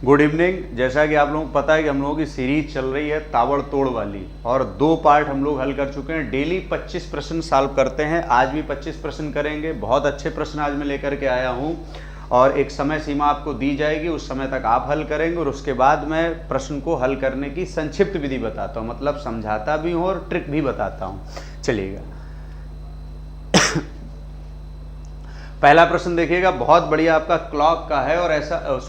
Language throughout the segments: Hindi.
Good evening. जैसा कि आप लोगों को पता है कि हम लोगों की सीरीज चल रही है ताबड़तोड़ वाली, और 2 पार्ट हम लोग हल कर चुके हैं। डेली 25 प्रश्न सॉल्व करते हैं, आज भी 25 प्रश्न करेंगे। बहुत अच्छे प्रश्न आज मैं लेकर के आया हूं, और एक समय सीमा आपको दी जाएगी, उस समय तक आप हल करेंगे, और उसके बाद मैं प्रश्न को हल करने की संक्षिप्त विधि बताता हूँ, मतलब समझाता भी हूँ और ट्रिक भी बताता हूँ। चलिएगा, पहला प्रश्न देखिएगा, बहुत बढ़िया आपका क्लॉक का है और ऐसा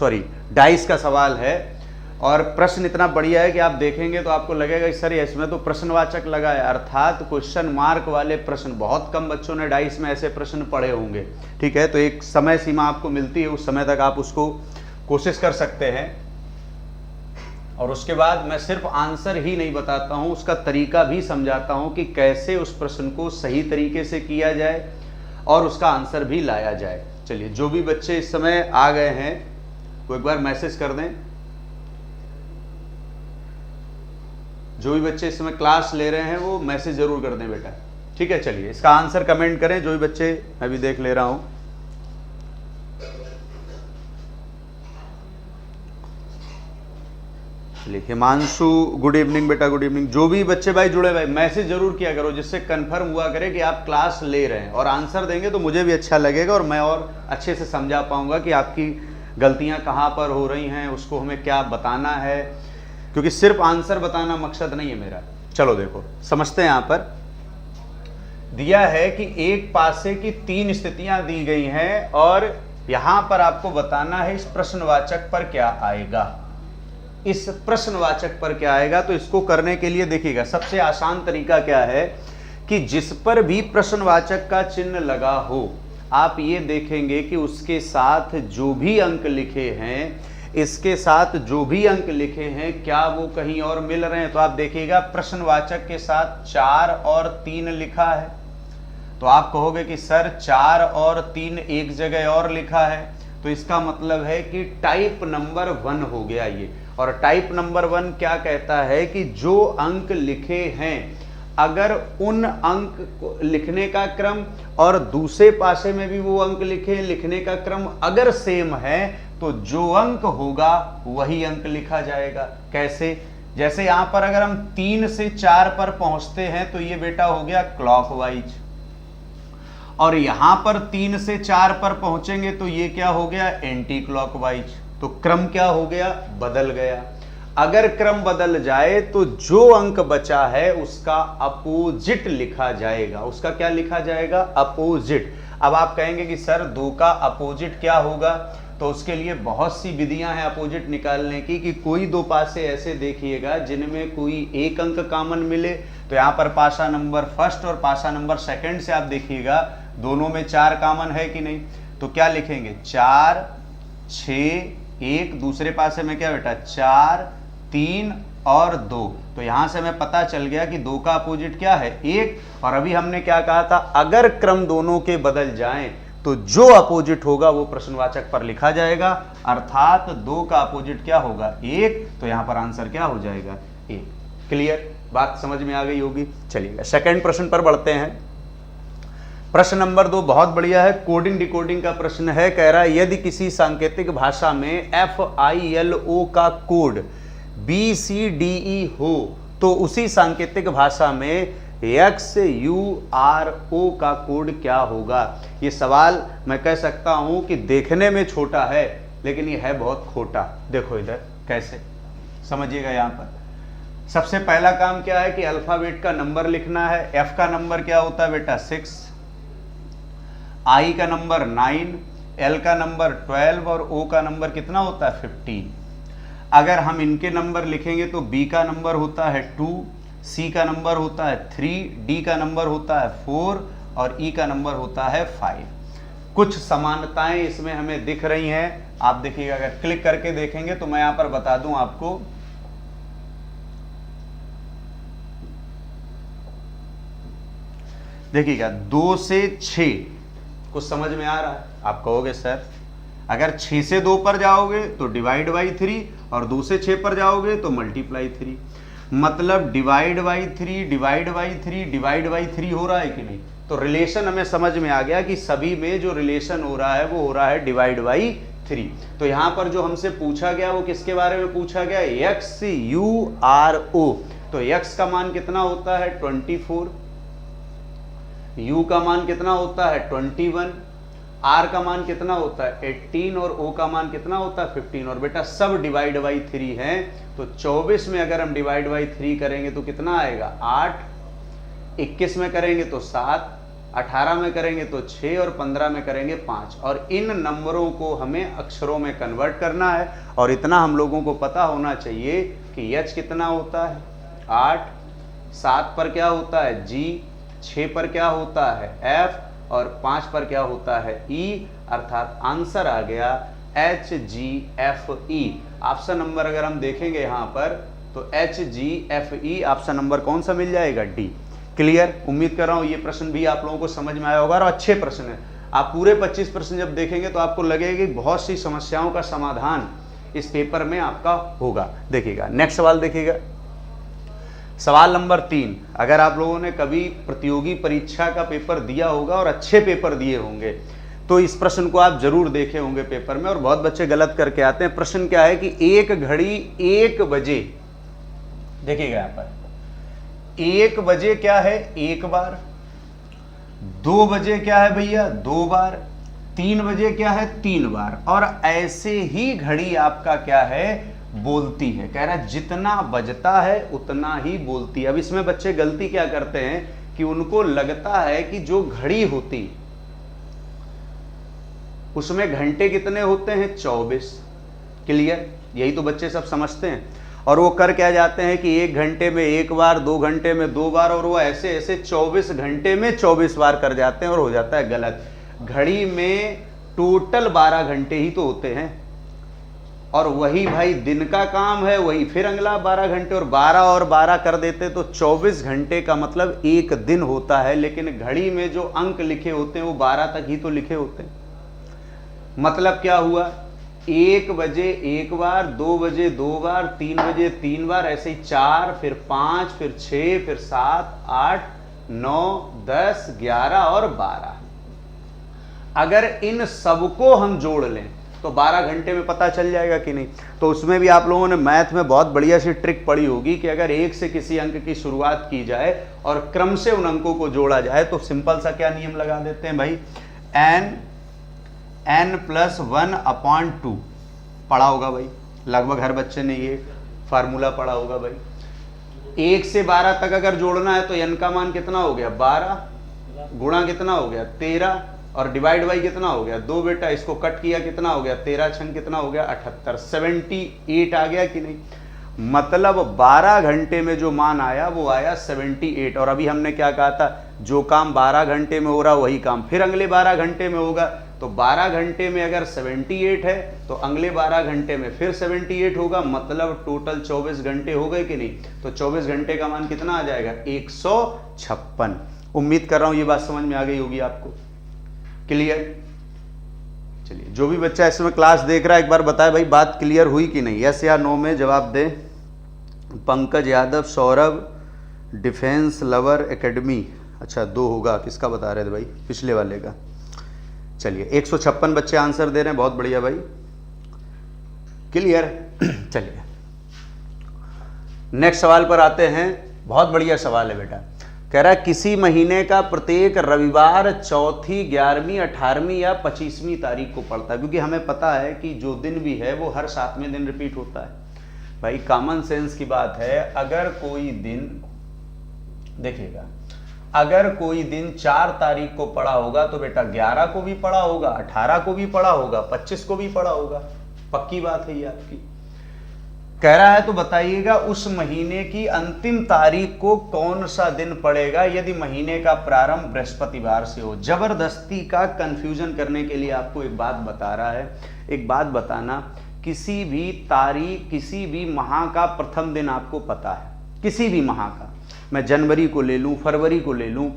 डाइस का सवाल है, और प्रश्न इतना बढ़िया है कि आप देखेंगे तो आपको लगेगा कि सर इसमें तो प्रश्नवाचक लगा है, अर्थात क्वेश्चन मार्क वाले प्रश्न। बहुत कम बच्चों ने डाइस में ऐसे प्रश्न पढ़े होंगे, ठीक है। तो एक समय सीमा आपको मिलती है, उस समय तक आप उसको कोशिश कर सकते हैं, और उसके बाद मैं सिर्फ आंसर ही नहीं बताता हूं, उसका तरीका भी समझाता हूं कि कैसे उस प्रश्न को सही तरीके से किया जाए और उसका आंसर भी लाया जाए। चलिए, जो भी बच्चे इस समय आ गए हैं वो एक बार मैसेज कर दें। जो भी बच्चे इस समय क्लास ले रहे हैं वो मैसेज जरूर कर दें बेटा, ठीक है। चलिए, इसका आंसर कमेंट करें जो भी बच्चे, मैं भी देख ले रहा हूं। चलिए, हिमांशु गुड इवनिंग बेटा, गुड इवनिंग। जो भी बच्चे भाई जुड़े भाई मैसेज जरूर किया करो, जिससे कंफर्म हुआ करे कि आप क्लास ले रहे हैं, और आंसर देंगे तो मुझे भी अच्छा लगेगा और मैं और अच्छे से समझा पाऊंगा कि आपकी गलतियां कहां पर हो रही हैं, उसको हमें क्या बताना है, क्योंकि सिर्फ आंसर बताना मकसद नहीं है मेरा। चलो देखो, समझते हैं। यहां पर दिया है कि एक पासे की 3 स्थितियां दी गई हैं, और यहां पर आपको बताना है इस प्रश्नवाचक पर क्या आएगा, इस प्रश्नवाचक पर क्या आएगा। तो इसको करने के लिए देखिएगा, सबसे आसान तरीका क्या है कि जिस पर भी प्रश्नवाचक का चिन्ह लगा हो, आप ये देखेंगे कि उसके साथ जो भी अंक लिखे हैं, इसके साथ जो भी अंक लिखे हैं, क्या वो कहीं और मिल रहे हैं। तो आप देखिएगा, प्रश्नवाचक के साथ 4 और 3 लिखा है, तो आप कहोगे कि सर 4 और 3 एक जगह और लिखा है, तो इसका मतलब है कि टाइप नंबर 1 हो गया ये। और टाइप नंबर 1 क्या कहता है कि जो अंक लिखे हैं, अगर उन अंक को लिखने का क्रम और दूसरे पासे में भी वो अंक लिखने का क्रम अगर सेम है, तो जो अंक होगा वही अंक लिखा जाएगा। कैसे? जैसे यहां पर अगर हम 3 से 4 पर पहुंचते हैं तो ये बेटा हो गया क्लॉकवाइज, और यहां पर 3 से 4 पर पहुंचेंगे तो ये क्या हो गया, एंटी क्लॉकवाइज। तो क्रम क्या हो गया, बदल गया। अगर क्रम बदल जाए तो जो अंक बचा है उसका अपोजिट लिखा जाएगा। उसका क्या लिखा जाएगा, अपोजिट। अब आप कहेंगे कि सर 2 का अपोजिट क्या होगा, तो उसके लिए बहुत सी विधियां हैं अपोजिट निकालने की, कि कोई 2 पासे ऐसे देखिएगा जिनमें कोई एक अंक कॉमन मिले। तो यहां पर पासा नंबर फर्स्ट और पासा नंबर सेकंड से आप देखिएगा दोनों में 4 कॉमन है कि नहीं। तो क्या लिखेंगे, 4 6 1, दूसरे पासे में क्या बेटा 4 3 और 2। तो यहां से हमें पता चल गया कि 2 का अपोजिट क्या है, 1। और अभी हमने क्या कहा था, अगर क्रम दोनों के बदल जाएं तो जो अपोजिट होगा वो प्रश्नवाचक पर लिखा जाएगा, अर्थात 2 का अपोजिट क्या होगा, 1। तो यहां पर आंसर क्या हो जाएगा, 1। क्लियर, बात समझ में आ गई होगी। चलिए, सेकंड प्रश्न पर बढ़ते हैं। प्रश्न नंबर 2 बहुत बढ़िया है, कोडिंग डिकोडिंग का प्रश्न है। कह रहा है यदि किसी सांकेतिक भाषा में FILO का कोड BCDE हो, तो उसी सांकेतिक भाषा में XURO का कोड क्या होगा। ये सवाल मैं कह सकता हूं कि देखने में छोटा है, लेकिन ये है बहुत खोटा। देखो इधर कैसे, समझिएगा। यहां पर सबसे पहला काम क्या है कि अल्फाबेट का नंबर लिखना है। F का नंबर क्या होता है बेटा 6, I का नंबर 9, L का नंबर 12 और O का नंबर कितना होता है 15। अगर हम इनके नंबर लिखेंगे तो B का नंबर होता है 2, C का नंबर होता है 3, D का नंबर होता है 4 और E का नंबर होता है 5। कुछ समानताएं इसमें हमें दिख रही हैं, आप देखिएगा। अगर क्लिक करके देखेंगे तो मैं यहां पर बता दूं आपको, देखिएगा 2 से 6 कुछ समझ में आ रहा है। आप कहोगे सर अगर 6 से 2 पर जाओगे तो डिवाइड बाई 3, और 2 से 6 पर जाओगे तो मल्टीप्लाई 3, मतलब divide by 3 divide by 3 divide by 3 हो रहा है कि नहीं। तो रिलेशन हमें समझ में आ गया कि सभी में जो रिलेशन हो रहा है वो हो रहा है डिवाइड बाई 3। तो यहां पर जो हमसे पूछा गया वो किसके बारे में पूछा गया, XURO। तो x का मान कितना होता है 24, u का मान कितना होता है 21, r का मान कितना होता है 18 और o का मान कितना होता है 15। और बेटा सब डिवाइड बाई 3 है, तो 24 में अगर हम डिवाइड बाई 3 करेंगे तो कितना आएगा 8, 21 में करेंगे तो 7, 18 में करेंगे तो 6 और 15 में करेंगे 5। और इन नंबरों को हमें अक्षरों में कन्वर्ट करना है। और इतना हम लोगों को पता होना चाहिए कि h कितना होता है 8, 7 पर क्या होता है G, 6 पर क्या होता है F और 5 पर क्या होता है E। अर्थात आंसर आ गया HGFE। ऑप्शन नंबर अगर हम देखेंगे यहाँ पर तो HGFE ऑप्शन नंबर कौन सा मिल जाएगा, D। क्लियर। उम्मीद कर रहा हूँ ये प्रश्न भी आप लोगों को समझ में आया होगा और अच्छे प्रश्न है। आप पूरे 25 प्रश्न जब देखेंगे तो आपको लगेगा कि बहुत सी समस्याओं का समाधान इस पेपर में आपका होगा। देखिएगा नेक्स्ट सवाल देखिएगा, सवाल नंबर 3। अगर आप लोगों ने कभी प्रतियोगी परीक्षा का पेपर दिया होगा और अच्छे पेपर दिए होंगे तो इस प्रश्न को आप जरूर देखे होंगे पेपर में, और बहुत बच्चे गलत करके आते हैं। प्रश्न क्या है कि एक घड़ी 1 बजे, देखिएगा यहाँ पर 1 बजे क्या है 1 बार, 2 बजे क्या है भैया 2 बार, 3 बजे क्या है 3 बार, और ऐसे ही घड़ी आपका क्या है बोलती है। कह रहा है जितना बजता है उतना ही बोलती है। अब इसमें बच्चे गलती क्या करते हैं कि उनको लगता है कि जो घड़ी होती उसमें घंटे कितने होते हैं 24। क्लियर, यही तो बच्चे सब समझते हैं। और वो कर क्या जाते हैं कि 1 घंटे में 1 बार, 2 घंटे में 2 बार, और वो ऐसे ऐसे 24 घंटे में 24 बार कर जाते हैं और हो जाता है गलत। घड़ी में टोटल 12 घंटे ही तो होते हैं, और वही भाई दिन का काम है, वही फिर अगला 12 घंटे, और 12 और 12 कर देते तो 24 घंटे का मतलब एक दिन होता है। लेकिन घड़ी में जो अंक लिखे होते हैं वो 12 तक ही तो लिखे होते हैं। मतलब क्या हुआ, 1 बजे 1 बार, 2 बजे 2 बार, 3 बजे 3 बार, ऐसे ही 4, फिर 5, फिर 6, फिर 7, 8, 9, 10, 11 और 12। अगर इन सबको हम जोड़ लें तो 12 घंटे में पता चल जाएगा कि नहीं। तो उसमें भी आप लोगों ने मैथ में बहुत बढ़िया सी ट्रिक पढ़ी होगी कि अगर 1 से किसी अंक की शुरुआत की जाए और क्रम से उन अंकों को जोड़ा जाए तो सिंपल सा क्या नियम लगा देते हैं भाई, n+1/2 पढ़ा होगा भाई, लगभग हर बच्चे ने ये फार्मूला पढ़ा होगा भाई। 1 से 12 तक अगर जोड़ना है तो n का मान कितना हो गया 12, गुणा कितना हो गया 13, और डिवाइड बाई कितना हो गया 2। बेटा इसको कट किया कितना हो गया 13 छंग कितना हो गया 78, 78 आ गया कि नहीं। मतलब 12 घंटे में जो मान आया वो आया 78। और अभी हमने क्या कहा था, जो काम 12 घंटे में हो रहा वही काम फिर अगले 12 घंटे में होगा। तो 12 घंटे में अगर 78 है तो अगले 12 घंटे में फिर 78 होगा, मतलब टोटल 24 घंटे हो गए कि नहीं। तो 24 घंटे का मान कितना आ जाएगा 156। उम्मीद कर रहा हूं ये बात समझ में आ गई होगी आपको। क्लियर। चलिए जो भी बच्चा इसमें क्लास देख रहा है एक बार बताए भाई बात क्लियर हुई कि नहीं, यस या नो में जवाब दे। Pankaj Yadav, Saurabh, defence lover academy, अच्छा 2 होगा, किसका बता रहे थे भाई, पिछले वाले का। चलिए 156 बच्चे आंसर दे रहे हैं, बहुत बढ़िया भाई। क्लियर। चलिए नेक्स्ट सवाल पर आते हैं, बहुत बढ़िया सवाल है बेटा। कह रहा है किसी महीने का प्रत्येक रविवार चौथी, 11वीं, 18वीं या 25वीं तारीख को पड़ता है। क्योंकि हमें पता है कि जो दिन भी है वो हर 7वें दिन रिपीट होता है। भाई कॉमन सेंस की बात है, अगर कोई दिन, देखिएगा, अगर कोई दिन 4 तारीख को पड़ा होगा तो बेटा 11 को भी पड़ा होगा, 18 को भी पड़ा होगा, 25 को भी पड़ा होगा। पक्की बात है ये आपकी। कह रहा है तो बताइएगा उस महीने की अंतिम तारीख को कौन सा दिन पड़ेगा यदि महीने का प्रारंभ बृहस्पतिवार से हो। जबरदस्ती का कंफ्यूजन करने के लिए आपको एक बात बता रहा है। एक बात बताना, किसी भी तारीख, किसी भी माह का प्रथम दिन आपको पता है, किसी भी माह का, मैं जनवरी को ले लूं, फरवरी को ले लूं,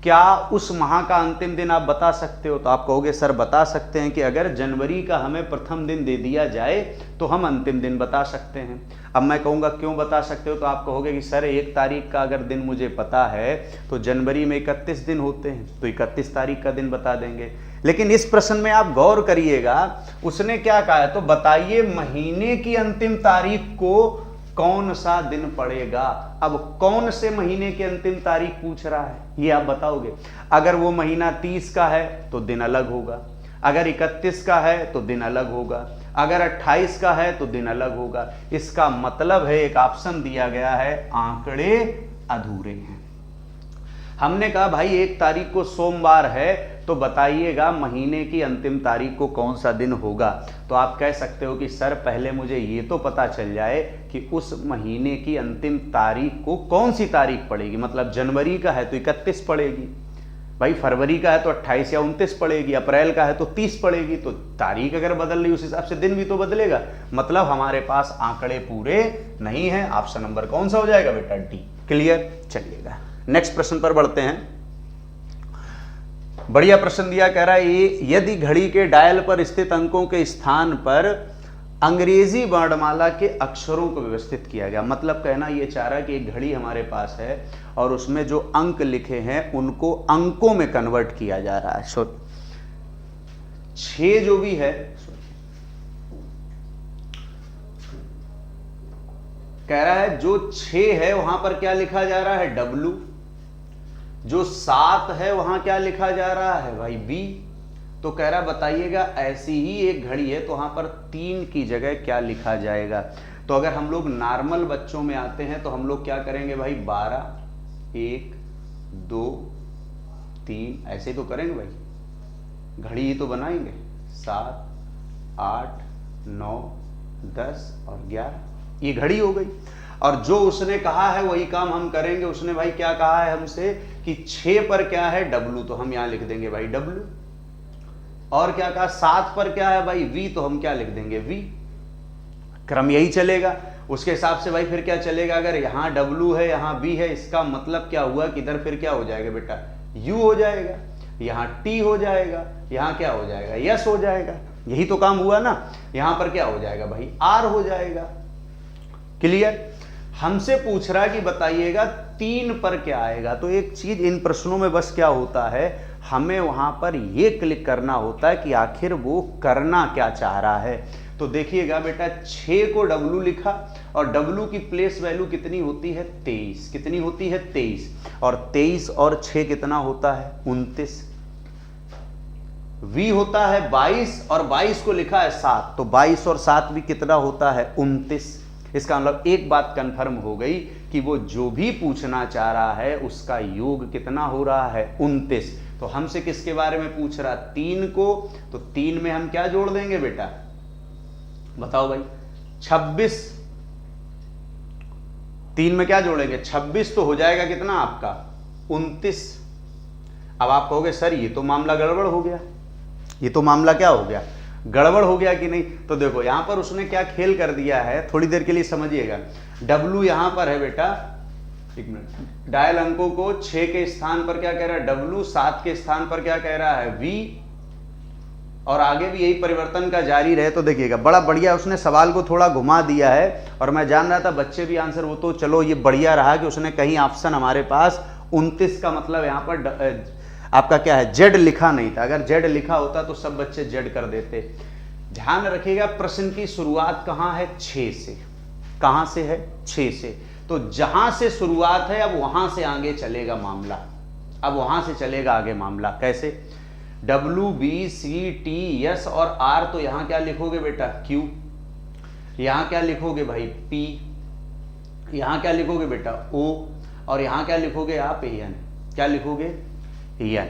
क्या उस माह का अंतिम दिन आप बता सकते हो? तो आप कहोगे सर बता सकते हैं कि अगर जनवरी का हमें प्रथम दिन दे दिया जाए तो हम अंतिम दिन बता सकते हैं। अब मैं कहूँगा क्यों बता सकते हो, तो आप कहोगे कि सर 1 तारीख का अगर दिन मुझे पता है तो जनवरी में 31 दिन होते हैं, तो 31 तारीख का दिन बता देंगे। लेकिन इस प्रश्न में आप गौर करिएगा, उसने क्या कहा है, तो बताइए महीने की अंतिम तारीख को कौन सा दिन पड़ेगा। अब कौन से महीने की अंतिम तारीख पूछ रहा है, ये आप बताओगे। अगर वो महीना 30 का है तो दिन अलग होगा, अगर 31 का है तो दिन अलग होगा, अगर 28 का है तो दिन अलग होगा। इसका मतलब है, एक ऑप्शन दिया गया है, आंकड़े अधूरे हैं। हमने कहा भाई 1 तारीख को सोमवार है, तो बताइएगा महीने की अंतिम तारीख को कौन सा दिन होगा। तो आप कह सकते हो कि सर पहले मुझे ये तो पता चल जाए कि उस महीने की अंतिम तारीख को कौन सी तारीख पड़ेगी। मतलब जनवरी का है तो 31 पड़ेगी, भाई फरवरी का है तो 28 या 29 पड़ेगी, अप्रैल का है तो 30 पड़ेगी। तो तारीख अगर बदल रही उस हिसाब से दिन भी तो बदलेगा। मतलब हमारे पास आंकड़े पूरे नहीं है। ऑप्शन नंबर कौन सा हो जाएगा बेटा, डी। क्लियर। चलिएगा नेक्स्ट प्रश्न पर बढ़ते हैं। बढ़िया प्रश्न दिया, कह रहा है ये, यदि घड़ी के डायल पर स्थित अंकों के स्थान पर अंग्रेजी वर्णमाला के अक्षरों को व्यवस्थित किया गया। मतलब कहना ये चाह रहा है कि एक घड़ी हमारे पास है और उसमें जो अंक लिखे हैं उनको अंकों में कन्वर्ट किया जा रहा है। 6 जो भी है, कह रहा है जो 6 है वहां पर क्या लिखा जा रहा है, W। जो 7 है वहां क्या लिखा जा रहा है भाई, B। तो कह रहा बताइएगा ऐसी ही एक घड़ी है तो वहां पर 3 की जगह क्या लिखा जाएगा। तो अगर हम लोग नॉर्मल बच्चों में आते हैं तो हम लोग क्या करेंगे भाई, 12, 1, 2, 3 ऐसे तो करेंगे भाई, घड़ी ही तो बनाएंगे। 7, 8, 9, 10 और 11, ये घड़ी हो गई। और जो उसने कहा है वही काम हम करेंगे। उसने भाई क्या कहा है हमसे कि 6 पर क्या है, W, तो हम यहां लिख देंगे भाई W। और क्या कहा, 7 पर क्या है भाई, V, तो हम क्या लिख देंगे V। क्रम यही चलेगा। उसके हिसाब से भाई फिर क्या चलेगा, अगर यहां W है यहां B है, इसका मतलब क्या हुआ कि इधर फिर क्या हो जाएगा बेटा, U हो जाएगा, यहां T हो जाएगा, यहां क्या हो जाएगा, S हो जाएगा। यही तो काम हुआ ना। यहां पर क्या हो जाएगा भाई, R हो जाएगा। क्लियर। हमसे पूछ रहा है कि बताइएगा 3 पर क्या आएगा। तो एक चीज इन प्रश्नों में बस क्या होता है, हमें वहां पर यह क्लिक करना होता है कि आखिर वो करना क्या चाह रहा है। तो देखिएगा बेटा 6 को W लिखा और W की प्लेस वैल्यू कितनी होती है, 23। कितनी होती है, 23। और 23 और 6 कितना होता है, 29। V होता है 22 और 22 को लिखा है 7, तो 22 और 7 भी कितना होता है, 29। इसका मतलब एक बात कंफर्म हो गई कि वो जो भी पूछना चाह रहा है उसका योग कितना हो रहा है, 29। तो हमसे किसके बारे में पूछ रहा, 3 को। तो 3 में हम क्या जोड़ देंगे बेटा, बताओ भाई, 26। 3 में क्या जोड़ेंगे, 26, तो हो जाएगा कितना आपका, 29। अब आप कहोगे सर ये तो मामला गड़बड़ हो गया, ये तो मामला क्या हो गया, गड़बड़ हो गया कि नहीं। तो देखो यहां पर उसने क्या खेल कर दिया है, थोड़ी देर के लिए समझिएगा। W यहां पर है बेटा, एक मिनट, डायल अंकों को 6 के स्थान पर क्या कह रहा है W, 7 के स्थान पर क्या कह रहा है V, और आगे भी यही परिवर्तन का जारी रहे। तो देखिएगा बड़ा बढ़िया उसने सवाल को थोड़ा घुमा दिया है, और मैं जान रहा था बच्चे भी आंसर, वो तो चलो ये बढ़िया रहा कि उसने कहीं ऑप्शन हमारे पास 29 का मतलब यहां पर आपका क्या है, Z लिखा नहीं था। अगर Z लिखा होता तो सब बच्चे Z कर देते। ध्यान रखिएगा प्रश्न की शुरुआत कहां है, 6 से। कहां से है, 6 से। तो जहां से शुरुआत है अब वहां से आगे चलेगा मामला, अब वहां से चलेगा आगे मामला। कैसे, W, B, C, T, S और R। तो यहां क्या लिखोगे बेटा, Q। यहां क्या लिखोगे भाई, P। यहां क्या लिखोगे बेटा, O। और यहां क्या लिखोगे आप, N। क्या लिखोगे, N।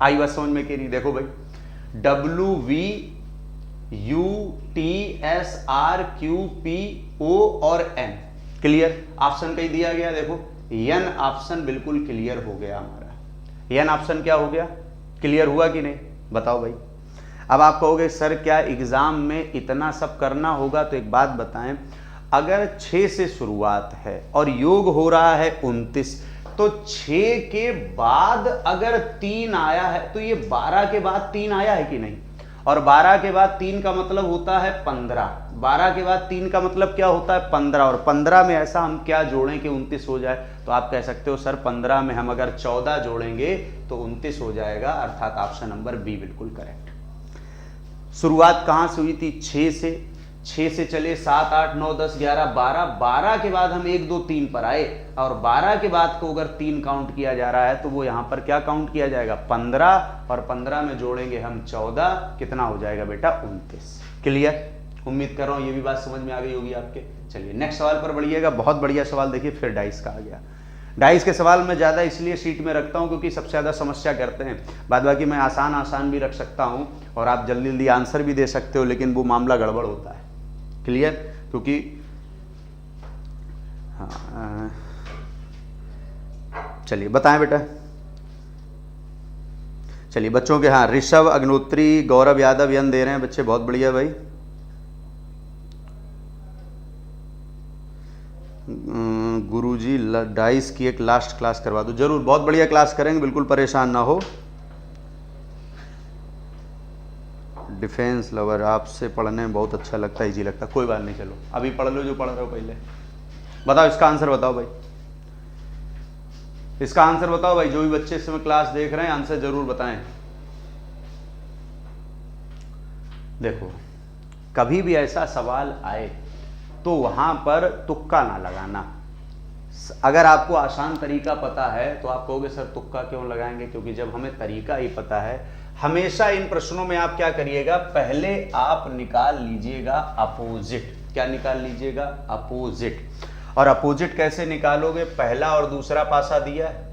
आई बात समझ में कि नहीं। देखो भाई, W, V, U, T, S, R, Q, P, O और N। क्लियर। ऑप्शन कहीं दिया गया, देखो N ऑप्शन बिल्कुल क्लियर हो गया हमारा। N ऑप्शन क्या हो गया, क्लियर हुआ कि नहीं, बताओ भाई। अब आप कहोगे सर क्या एग्जाम में इतना सब करना होगा। तो एक बात बताएं, अगर 6 से शुरुआत है और योग हो रहा है 29, तो 6 के बाद अगर 3 आया है तो ये 12 के बाद 3 आया है कि नहीं, और 12 के बाद 3 का मतलब होता है 15। 12 के बाद 3 का मतलब क्या होता है 15, और 15 में ऐसा हम क्या जोड़ें कि 29 हो जाए। तो आप कह सकते हो सर 15 में हम अगर 14 जोड़ेंगे तो 29 हो जाएगा, अर्थात ऑप्शन नंबर बी बिल्कुल करेक्ट। शुरुआत कहां से हुई थी 6 से, 6 से चले 7 8 9 10 11 12, 12 के बाद हम 1 2 3 पर आए, और 12 के बाद को अगर 3 काउंट किया जा रहा है तो वो यहां पर क्या काउंट किया जाएगा 15, और 15 में जोड़ेंगे हम 14, कितना हो जाएगा बेटा 29। क्लियर, उम्मीद कर रहा हूं ये भी बात समझ में आ गई होगी आपके। चलिए नेक्स्ट सवाल पर बढ़िएगा, बहुत बढ़िया सवाल देखिए, फिर डाइस का आ गया। डाइस के सवाल मैं ज़्यादा इसलिए शीट में रखता हूं क्योंकि सबसे ज़्यादा समस्या करते हैं, बाद बाकी मैं आसान भी रख सकता हूं और आप जल्दी जल्दी आंसर भी दे सकते हो, लेकिन वो मामला गड़बड़ होता है। क्लियर, क्योंकि हाँ चलिए बताएं बेटा। चलिए बच्चों के, हाँ ऋषभ अग्नोत्री गौरव यादव यन दे रहे हैं बच्चे, बहुत बढ़िया भाई। गुरुजी डाइस की एक लास्ट क्लास करवा दो, जरूर, बहुत बढ़िया क्लास करेंगे, बिल्कुल परेशान ना हो। डिफेंस लवर, आपसे पढ़ने में बहुत अच्छा लगता है, इजी लगता है, कोई बात नहीं, चलो अभी पढ़ लो जो पढ़ रहे हो पहले। बताओ इसका आंसर बताओ भाई, इसका आंसर बताओ भाई, जो भी बच्चे इस समय क्लास देख रहे हैं आंसर जरूर बताएं। देखो कभी भी ऐसा सवाल आए तो वहां पर तुक्का ना लगाना। अगर आपको आसान तरीका पता है तो आप कहोगे सर तुक्का क्यों लगाएंगे, क्योंकि जब हमें तरीका ही पता है। हमेशा इन प्रश्नों में आप क्या करिएगा, पहले आप निकाल लीजिएगा अपोजिट। क्या निकाल लीजिएगा, अपोजिट। और अपोजिट कैसे निकालोगे, पहला और दूसरा पासा दिया है,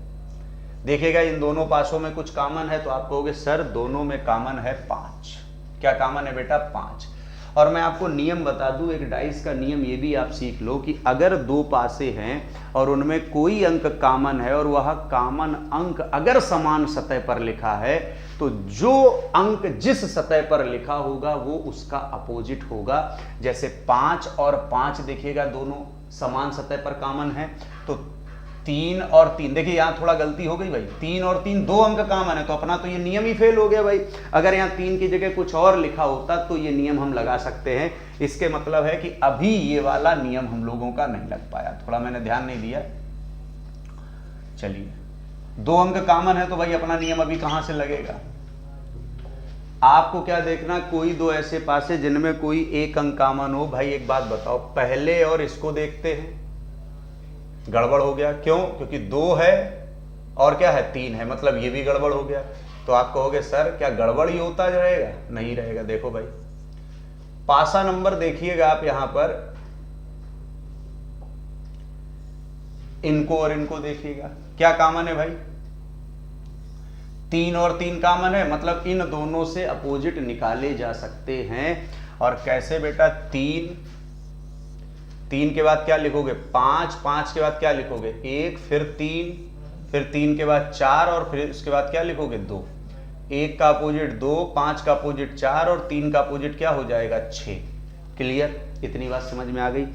देखिएगा इन दोनों पासों में कुछ कॉमन है, तो आप कहोगे सर दोनों में कॉमन है 5। क्या कॉमन है बेटा 5। और मैं आपको नियम बता दूं, एक डाइस का नियम ये भी आप सीख लो कि अगर 2 पासे हैं और उनमें कोई अंक कॉमन है और वह कॉमन अंक अगर समान सतह पर लिखा है, तो जो अंक जिस सतह पर लिखा होगा वो उसका अपोजिट होगा। जैसे 5 और 5 देखिएगा दोनों समान सतह पर कॉमन है, तो 3 और 3, देखिए यहाँ थोड़ा गलती हो गई भाई, 3 और 3 2 अंक कॉमन है, तो अपना तो ये नियम ही फेल हो गया भाई। अगर यहाँ 3 की जगह कुछ और लिखा होता तो ये नियम हम लगा सकते हैं। इसके मतलब है कि अभी ये वाला नियम हम लोगों का नहीं लग पाया, थोड़ा मैंने ध्यान नहीं दिया। चलिए 2 अंक कॉमन है तो भाई अपना नियम अभी कहां से लगेगा। आपको क्या देखना, कोई 2 ऐसे पासे जिनमें कोई 1 अंक कॉमन हो। भाई एक बात बताओ, पहले और इसको देखते हैं, गड़बड़ हो गया, क्यों, क्योंकि 2 है और क्या है 3 है, मतलब ये भी गड़बड़ हो गया। तो आप कहोगे सर क्या गड़बड़ ही होता रहेगा, नहीं रहेगा। देखो भाई पासा नंबर देखिएगा आप यहां पर, इनको और इनको देखिएगा, क्या कॉमन है भाई 3 और 3 कॉमन है, मतलब इन दोनों से अपोजिट निकाले जा सकते हैं। और कैसे बेटा, 3 के बाद क्या लिखोगे 5, 5 के बाद क्या लिखोगे 1, फिर 3 के बाद 4, और फिर उसके बाद क्या लिखोगे 2। 1 का अपोजिट 2, 5 का अपोजिट 4 और 3 का अपोजिट क्या हो जाएगा 6। क्लियर, इतनी बात समझ में आ गई।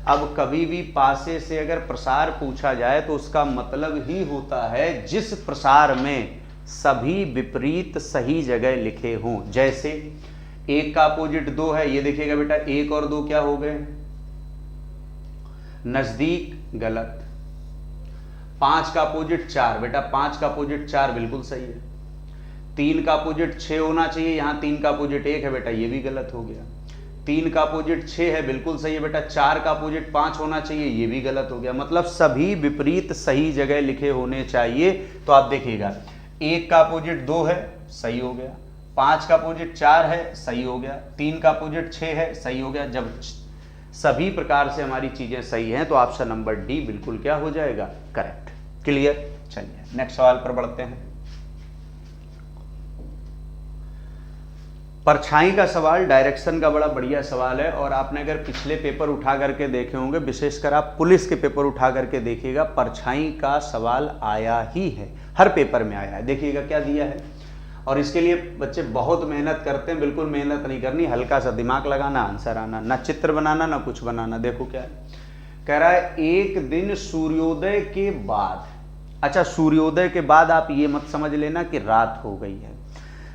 अब कभी भी पासे से अगर प्रसार पूछा जाए तो उसका मतलब ही होता है जिस प्रसार में सभी विपरीत सही जगह लिखे हों। जैसे 1 का अपोजिट 2 है, ये देखिएगा बेटा 1 और 2 क्या हो गए नजदीक, गलत। 5 का अपोजिट 4, बेटा 5 का अपोजिट 4 बिल्कुल सही है। 3 का अपोजिट 6 होना चाहिए, यहां 3 का अपोजिट 1 है, बेटा ये भी गलत हो गया। 3 का अपोजिट 6 है, बिल्कुल सही है बेटा। 4 का अपोजिट 5 होना चाहिए, ये भी गलत हो गया। मतलब सभी विपरीत सही जगह लिखे होने चाहिए। तो आप देखिएगा 1 का अपोजिट 2 है, सही हो गया। 5 का अपोजिट 4 है, सही हो गया। 3 का अपोजिट 6 है, सही हो गया। जब सभी प्रकार से हमारी चीजें सही हैं तो ऑप्शन नंबर डी बिल्कुल क्या हो जाएगा करेक्ट। क्लियर, चलिए नेक्स्ट सवाल पर बढ़ते हैं। परछाई का सवाल डायरेक्शन का बड़ा बढ़िया सवाल है, और आपने अगर पिछले पेपर उठा करके देखे होंगे, विशेषकर आप पुलिस के पेपर उठा करके देखिएगा, परछाई का सवाल आया ही है, हर पेपर में आया है। देखिएगा क्या दिया है, और इसके लिए बच्चे बहुत मेहनत करते हैं, बिल्कुल मेहनत नहीं करनी, हल्का सा दिमाग लगाना, आंसर आना, ना चित्र बनाना ना कुछ बनाना। देखो क्या है, कह रहा है एक दिन सूर्योदय के बाद, अच्छा सूर्योदय के बाद आप ये मत समझ लेना कि रात हो गई है।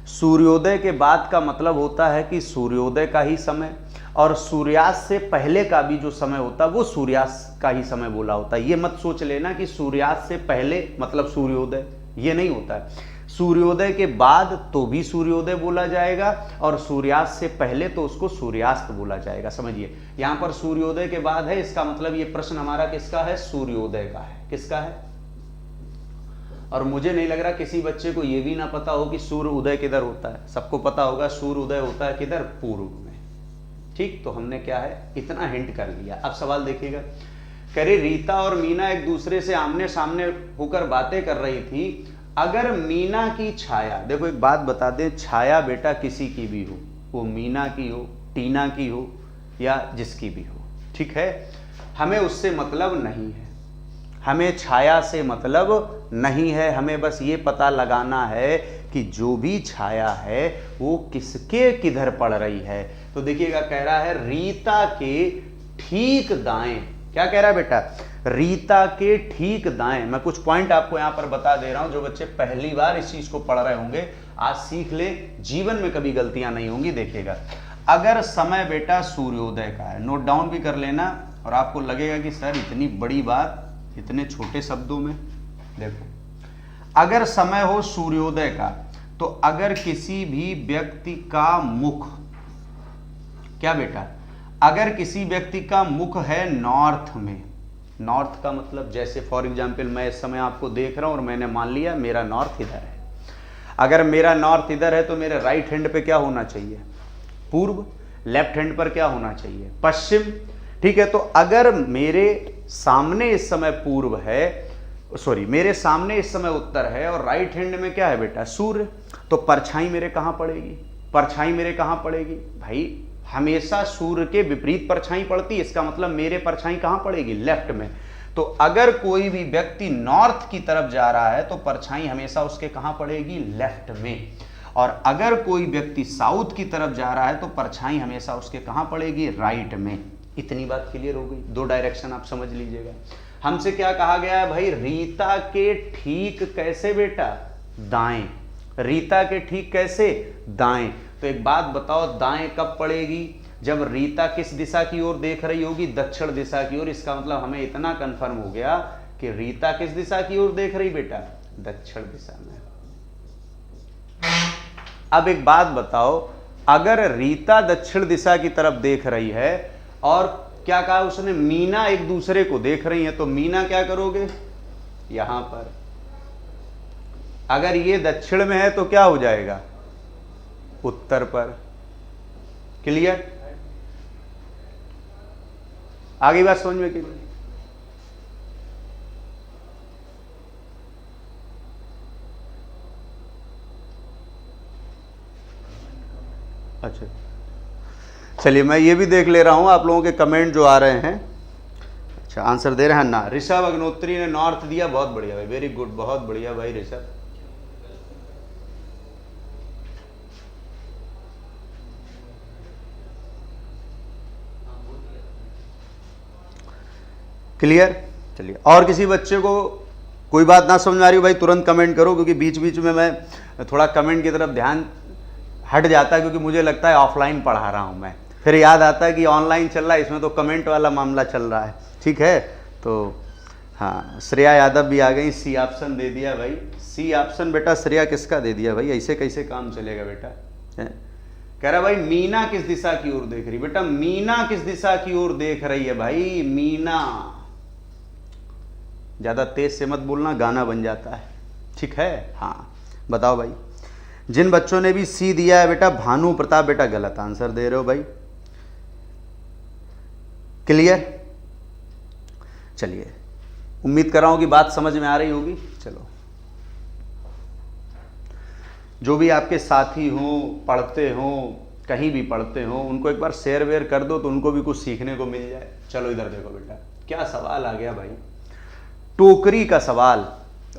सूर्योदय के बाद का मतलब होता है कि सूर्योदय का ही समय, और सूर्यास्त से पहले का भी जो समय होता है वो सूर्यास्त का ही समय बोला होता है। ये मत सोच लेना कि सूर्यास्त से पहले मतलब सूर्योदय, ये नहीं होता है। सूर्योदय के बाद तो भी सूर्योदय बोला जाएगा और सूर्यास्त से पहले तो उसको सूर्यास्त बोला जाएगा। समझिए, यहां पर सूर्योदय के बाद है, इसका मतलब ये प्रश्न हमारा किसका है? सूर्योदय का है। किसका है? और मुझे नहीं लग रहा किसी बच्चे को यह भी ना पता हो कि सूर्य उदय किधर होता है। सबको पता होगा सूर्य उदय होता है किधर? पूर्व में। ठीक, तो हमने क्या है, इतना हिंट कर लिया। अब सवाल देखिएगा, करे रीता और मीना एक दूसरे से आमने सामने होकर बातें कर रही थी। अगर मीना की छाया, देखो एक बात बता दें, छाया बेटा किसी की भी हो, वो मीना की हो, टीना की हो या जिसकी भी हो, ठीक है, हमें उससे मतलब नहीं है, हमें छाया से मतलब नहीं है। हमें बस ये पता लगाना है कि जो भी छाया है वो किसके किधर पड़ रही है। तो देखिएगा, कह रहा है रीता के ठीक दाएं। क्या कह रहा है बेटा? रीता के ठीक दाएं। मैं कुछ पॉइंट आपको यहां पर बता दे रहा हूं, जो बच्चे पहली बार इस चीज को पढ़ रहे होंगे आज सीख ले, जीवन में कभी गलतियां नहीं होंगी। देखिएगा, अगर समय बेटा सूर्योदय का है, नोट डाउन भी कर लेना, और आपको लगेगा कि सर इतनी बड़ी बात इतने छोटे शब्दों में। देखो, अगर समय हो सूर्योदय का, तो अगर किसी भी व्यक्ति का मुख, क्या बेटा, अगर किसी व्यक्ति का मुख है नॉर्थ में, नॉर्थ का मतलब जैसे फॉर एग्जाम्पल मैं इस समय आपको देख रहा हूं और मैंने मान लिया मेरा नॉर्थ इधर है। अगर मेरा नॉर्थ इधर है तो मेरे राइट हैंड पे क्या होना चाहिए? पूर्व। लेफ्ट हैंड पर क्या होना चाहिए? पश्चिम। ठीक है, तो अगर मेरे सामने इस समय पूर्व है, सॉरी मेरे सामने इस समय उत्तर है और राइट हैंड में क्या है बेटा? सूर्य, तो परछाई मेरे कहां पड़ेगी? परछाई मेरे कहां पड़ेगी भाई? हमेशा सूर्य के विपरीत परछाई पड़ती है, इसका मतलब मेरे परछाई कहां पड़ेगी? लेफ्ट में। तो अगर कोई भी व्यक्ति नॉर्थ की तरफ जा रहा है तो परछाई हमेशा उसके कहां पड़ेगी? लेफ्ट में। और अगर कोई व्यक्ति साउथ की तरफ जा रहा है तो परछाई हमेशा उसके कहां पड़ेगी? राइट में। इतनी बात क्लियर हो गई। दो डायरेक्शन आप समझ लीजिएगा। हमसे क्या कहा गया है भाई? रीता के ठीक कैसे बेटा? दाएं। रीता के ठीक कैसे? दाएं। तो एक बात बताओ, दाएं कब पड़ेगी? जब रीता किस दिशा की ओर देख रही होगी? दक्षिण दिशा की ओर। इसका मतलब हमें इतना कंफर्म हो गया कि रीता किस दिशा की ओर देख रही बेटा? दक्षिण दिशा में। अब एक बात बताओ, अगर रीता दक्षिण दिशा की तरफ देख रही है और क्या कहा उसने? मीना एक दूसरे को देख रही है, तो मीना क्या करोगे? यहां पर। अगर ये दक्षिण में है तो क्या हो जाएगा? उत्तर पर। क्लियर? आगे बात समझ में क्लियर? अच्छा, चलिए मैं ये भी देख ले रहा हूं आप लोगों के कमेंट जो आ रहे हैं। अच्छा, आंसर दे रहे हैं ना। ऋषभ अग्नोत्री ने नॉर्थ दिया, बहुत बढ़िया भाई, वेरी गुड, बहुत बढ़िया भाई ऋषभ। क्लियर? चलिए, और किसी बच्चे को कोई बात ना समझ में आ रही हो भाई तुरंत कमेंट करो, क्योंकि बीच बीच में मैं थोड़ा कमेंट की तरफ ध्यान हट जाता है, क्योंकि मुझे लगता है ऑफलाइन पढ़ा रहा हूं मैं, फिर याद आता है कि ऑनलाइन चल रहा है, इसमें तो कमेंट वाला मामला चल रहा है। ठीक है, तो हाँ, श्रेया यादव भी आ गई, सी ऑप्शन दे दिया भाई। सी ऑप्शन बेटा श्रेया किसका दे दिया भाई? ऐसे कैसे काम चलेगा बेटा? कह रहा भाई मीना किस दिशा की ओर देख रही? बेटा मीना किस दिशा की ओर देख रही है भाई? मीना। ज्यादा तेज से मत बोलना, गाना बन जाता है। ठीक है, हाँ बताओ भाई। जिन बच्चों ने भी सी दिया है बेटा, भानु प्रताप बेटा गलत आंसर दे रहे हो भाई। क्लियर? चलिए, उम्मीद कर रहा हूं कि बात समझ में आ रही होगी। चलो, जो भी आपके साथी हों, पढ़ते हों, कहीं भी पढ़ते हों, उनको एक बार शेयर वेयर कर दो तो उनको भी कुछ सीखने को मिल जाए। चलो इधर देखो बेटा, क्या सवाल आ गया भाई, टोकरी का सवाल।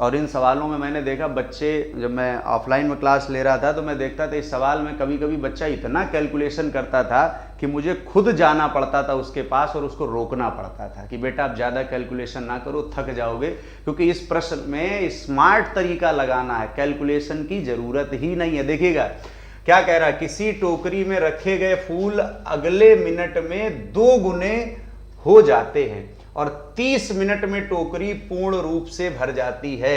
और इन सवालों में मैंने देखा बच्चे, जब मैं ऑफलाइन में क्लास ले रहा था तो मैं देखता था इस सवाल में कभी कभी बच्चा इतना कैलकुलेशन करता था कि मुझे खुद जाना पड़ता था उसके पास और उसको रोकना पड़ता था कि बेटा आप ज़्यादा कैलकुलेशन ना करो, थक जाओगे, क्योंकि इस प्रश्न में स्मार्ट तरीका लगाना है, कैलकुलेशन की ज़रूरत ही नहीं है। देखिएगा, क्या कह रहा है, किसी टोकरी में रखे गए फूल अगले मिनट में 2 गुने हो जाते हैं और 30 मिनट में टोकरी पूर्ण रूप से भर जाती है।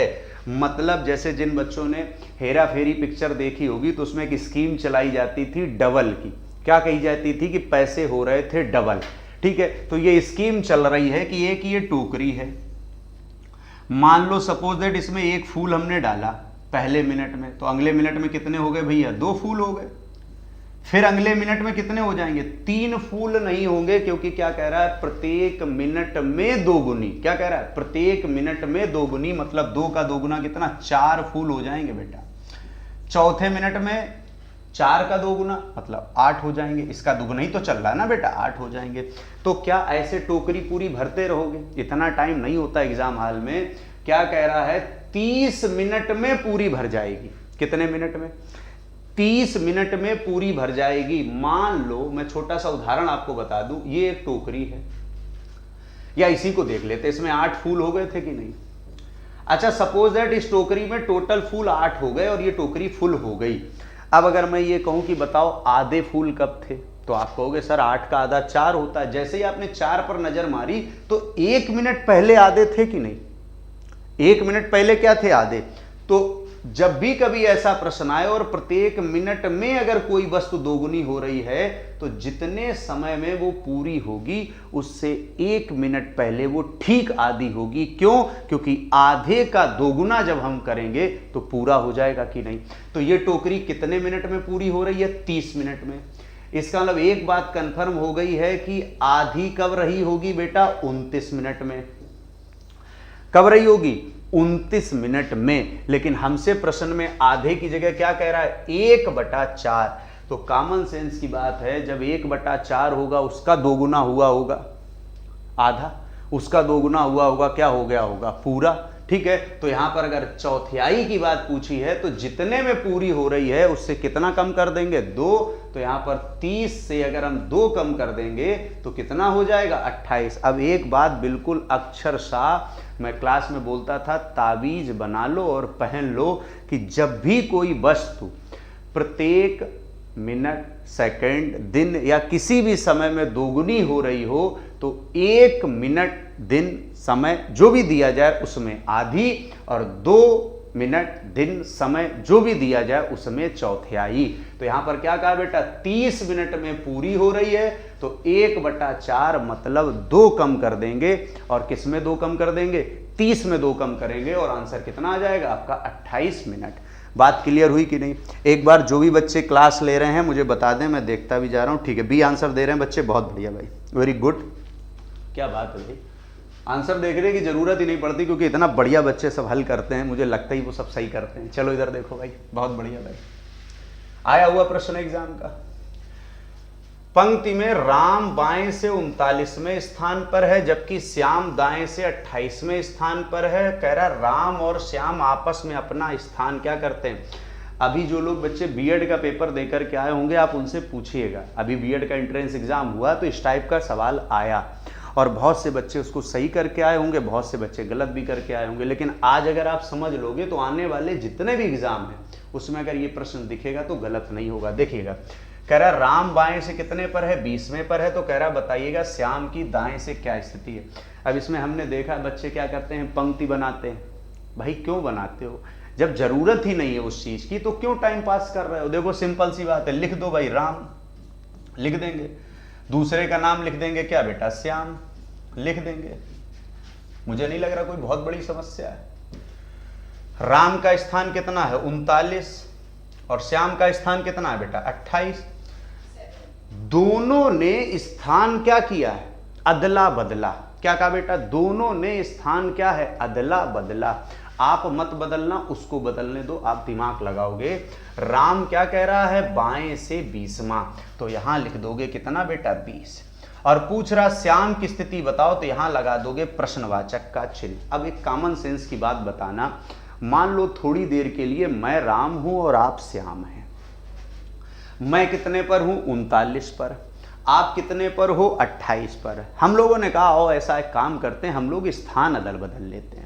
मतलब जैसे जिन बच्चों ने हेरा फेरी पिक्चर देखी होगी तो उसमें एक स्कीम चलाई जाती थी डबल की। क्या कही जाती थी कि पैसे हो रहे थे डबल। ठीक है, तो ये स्कीम चल रही है कि एक ये टोकरी है, मान लो सपोज दैट इसमें एक फूल हमने डाला पहले मिनट में, तो अगले मिनट में कितने हो गए भैया, 2 फूल हो गए। फिर अगले मिनट में कितने हो जाएंगे, 3 फूल नहीं होंगे, क्योंकि क्या कह रहा है, प्रत्येक मिनट में 2 गुनी। क्या कह रहा है, प्रत्येक मिनट में 2 गुनी, मतलब 2 का 2 गुना कितना, 4 फूल हो जाएंगे बेटा। चौथे मिनट में 4 का 2 गुना मतलब 8 हो जाएंगे। इसका दुगुना ही तो चल रहा है ना बेटा, 8 हो जाएंगे। तो क्या ऐसे टोकरी पूरी भरते रहोगे, इतना टाइम नहीं होता एग्जाम हॉल में। क्या कह रहा है, 30 मिनट में पूरी भर जाएगी। कितने मिनट में, 30 मिनट में पूरी भर जाएगी। मान लो मैं छोटा सा उदाहरण आपको बता दूं, ये एक टोकरी है, या इसी को देख लेते, इसमें 8 फूल हो गए थे कि नहीं। अच्छा, सपोज दैट इस टोकरी में टोटल फूल 8 हो गए और ये टोकरी फुल हो गई। अब अगर मैं ये कहूं कि बताओ आधे फूल कब थे, तो आप कहोगे सर 8 का आधा 4 होता है। जैसे ही आपने 4 पर नजर मारी तो 1 मिनट पहले आधे थे कि नहीं, 1 मिनट पहले क्या थे, आधे। तो जब भी कभी ऐसा प्रश्न आए और प्रत्येक मिनट में अगर कोई वस्तु दोगुनी हो रही है, तो जितने समय में वो पूरी होगी उससे 1 मिनट पहले वो ठीक आधी होगी। क्यों, क्योंकि आधे का दोगुना जब हम करेंगे तो पूरा हो जाएगा कि नहीं। तो ये टोकरी कितने मिनट में पूरी हो रही है, 30 मिनट में। इसका मतलब एक बात कंफर्म हो गई है कि आधी कब रही होगी बेटा, 29 मिनट में। कब रही होगी, 29 मिनट में। लेकिन हमसे प्रश्न में आधे की जगह क्या कह रहा है, 1/4। तो कॉमन सेंस की बात है, जब 1/4 होगा उसका 2 गुना हुआ होगा आधा, उसका 2 गुना हुआ होगा क्या हो गया होगा, पूरा। ठीक है, तो यहां पर अगर चौथाई की बात पूछी है तो जितने में पूरी हो रही है उससे कितना कम कर देंगे, 2। तो यहां पर 30 से अगर हम 2 कम कर देंगे तो कितना हो जाएगा, 28। अब एक बात बिल्कुल अक्षरशः मैं क्लास में बोलता था, ताबीज बना लो और पहन लो कि जब भी कोई वस्तु प्रत्येक मिनट, सेकंड, दिन या किसी भी समय में दोगुनी हो रही हो तो 1 मिनट, दिन, समय जो भी दिया जाए उसमें आधी, और 2 मिनट, दिन, समय जो भी दिया जाए उसमें चौथाई। तो यहां पर क्या कहा बेटा, 30 मिनट में पूरी हो रही है तो 1/4 मतलब 2 कम कर देंगे। और किस में 2 कम कर देंगे, 30 में 2 कम करेंगे और आंसर कितना आ जाएगा आपका, 28 मिनट। बात क्लियर हुई कि नहीं। एक बार जो भी बच्चे क्लास ले रहे हैं मुझे बता दें, मैं देखता भी जा रहा हूं। ठीक है, बी आंसर दे रहे हैं बच्चे, बहुत बढ़िया भाई, वेरी गुड। क्या बात है भाई, आंसर देखने की जरूरत ही नहीं पड़ती क्योंकि इतना बढ़िया बच्चे सब हल करते हैं, मुझे लगता ही वो सब सही करते हैं। चलो इधर देखो भाई, बहुत बढ़िया भाई, आया हुआ प्रश्न एग्जाम का। पंक्ति में राम बाएं से 39वें स्थान पर है जबकि श्याम दाएं से 28वें स्थान पर है। कह रहा राम और श्याम आपस में अपना स्थान क्या करते हैं। अभी जो लोग बच्चे बीएड का पेपर देकर के आए होंगे आप उनसे पूछिएगा, अभी बीएड का एंट्रेंस एग्जाम हुआ तो इस टाइप का सवाल आया और बहुत से बच्चे उसको सही करके आए होंगे, बहुत से बच्चे गलत भी करके आए होंगे। लेकिन आज अगर आप समझ लोगे तो आने वाले जितने भी एग्जाम हैं उसमें अगर ये प्रश्न दिखेगा तो गलत नहीं होगा। देखिएगा, कह रहा राम बाएं से कितने पर है, 20वें पर है। तो कह रहा बताइएगा श्याम की दाएं से क्या स्थिति है। अब इसमें हमने देखा बच्चे क्या करते हैं, पंक्ति बनाते हैं। भाई क्यों बनाते हो, जब जरूरत ही नहीं है उस चीज की तो क्यों टाइम पास कर रहे हो। देखो सिंपल सी बात है, लिख दो भाई राम, लिख देंगे, दूसरे का नाम लिख देंगे क्या बेटा, श्याम, लिख देंगे। मुझे नहीं लग रहा कोई बहुत बड़ी समस्या है। राम का स्थान कितना है, 39, और श्याम का स्थान कितना है बेटा, 28। दोनों ने स्थान क्या किया है, अदला बदला। क्या कहा बेटा, दोनों ने स्थान क्या है, अदला बदला। आप मत बदलना, उसको बदलने दो, आप दिमाग लगाओगे। राम क्या कह रहा है, बाएं से 20वां, तो यहां लिख दोगे कितना बेटा, 20। और पूछ रहा श्याम की स्थिति बताओ, तो यहां लगा दोगे प्रश्नवाचक का चिन्ह। अब एक कॉमन सेंस की बात बताना, मान लो थोड़ी देर के लिए मैं राम हूं और आप श्याम हैं। मैं कितने पर हूं, 39 पर, आप कितने पर हो, 28 पर। हम लोगों ने कहा आओ ऐसा एक काम करते हैं, हम लोग स्थान अदल बदल लेते हैं।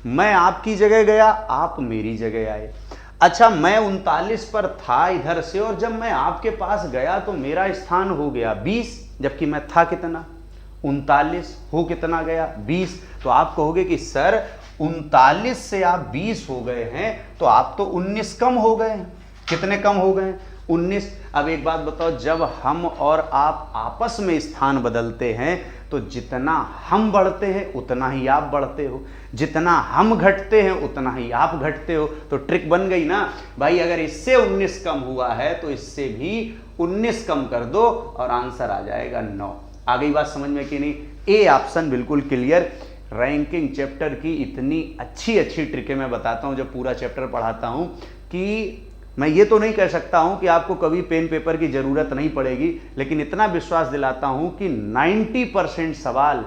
मैं आपकी जगह गया, आप मेरी जगह आए। अच्छा, मैं 39 पर था इधर से, और जब मैं आपके पास गया तो मेरा स्थान हो गया 20, जबकि मैं था कितना 39, हो कितना गया 20। तो आप कहोगे कि सर 39 से आप 20 हो गए हैं, तो आप तो 19 कम हो गए। कितने कम हो गए? 19। अब एक बात बताओ, जब हम और आप आपस में स्थान बदलते हैं तो जितना हम बढ़ते हैं उतना ही आप बढ़ते हो, जितना हम घटते हैं उतना ही आप घटते हो। तो ट्रिक बन गई ना भाई, अगर इससे 19 कम हुआ है तो इससे भी 19 कम कर दो और आंसर आ जाएगा 9। आ गई बात समझ में कि नहीं? ए ऑप्शन बिल्कुल क्लियर। रैंकिंग चैप्टर की इतनी अच्छी अच्छी ट्रिकें मैं बताता हूं जब पूरा चैप्टर पढ़ाता हूं कि मैं ये तो नहीं कह सकता हूं कि आपको कभी पेन पेपर की जरूरत नहीं पड़ेगी, लेकिन इतना विश्वास दिलाता हूं कि 90% सवाल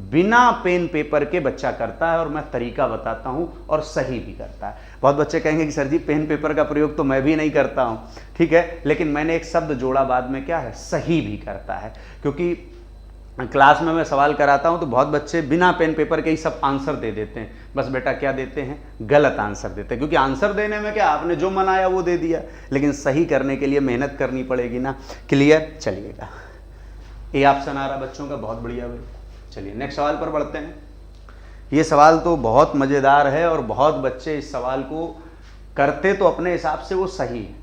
बिना पेन पेपर के बच्चा करता है, और मैं तरीका बताता हूं और सही भी करता है। बहुत बच्चे कहेंगे कि सर जी पेन पेपर का प्रयोग तो मैं भी नहीं करता हूं, ठीक है, लेकिन मैंने एक शब्द जोड़ा बाद में, क्या है, सही भी करता है। क्योंकि क्लास में मैं सवाल कराता हूं तो बहुत बच्चे बिना पेन पेपर के ही सब आंसर दे देते हैं। बस बेटा क्या देते हैं? गलत आंसर देते हैं, क्योंकि आंसर देने में क्या, आपने जो मन आया वो दे दिया, लेकिन सही करने के लिए मेहनत करनी पड़ेगी ना। क्लियर? चलिएगा, ये ऑप्शन आ रहा बच्चों का, बहुत बढ़िया भाई। चलिए नेक्स्ट सवाल पर बढ़ते हैं। ये सवाल तो बहुत मज़ेदार है और बहुत बच्चे इस सवाल को करते तो अपने हिसाब से वो सही है,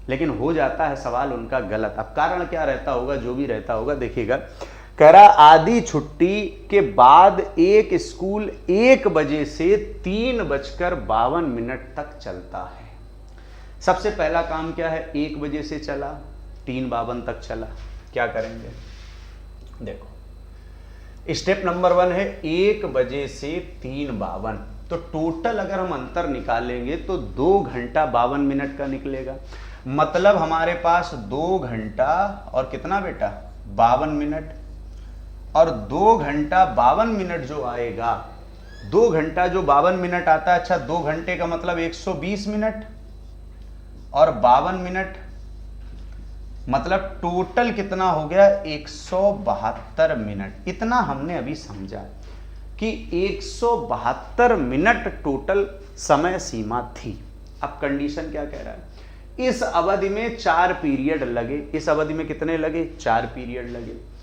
लेकिन हो जाता है सवाल उनका गलत। अब कारण क्या रहता होगा? जो भी रहता होगा देखिएगा। कह रहा आधी छुट्टी के बाद एक स्कूल 1 बजे से 3:52 तक चलता है। सबसे पहला काम क्या है? 1 बजे से चला, 3:52 तक चला, क्या करेंगे? देखो, स्टेप नंबर 1 है 1 बजे से 3:52, तो टोटल अगर हम अंतर निकालेंगे तो 2 घंटा 52 मिनट का निकलेगा। मतलब हमारे पास 2 घंटा और कितना बेटा 52 मिनट, और 2 घंटा 52 मिनट जो आएगा, 2 घंटा जो 52 मिनट आता है, अच्छा 2 घंटे का मतलब 120 मिनट और 52 मिनट, मतलब टोटल कितना हो गया 172 मिनट। इतना हमने अभी समझा कि 172 मिनट टोटल समय सीमा थी। अब कंडीशन क्या कह रहा है? इस अवधि में 4 पीरियड लगे। इस अवधि में कितने लगे? 4 पीरियड लगे।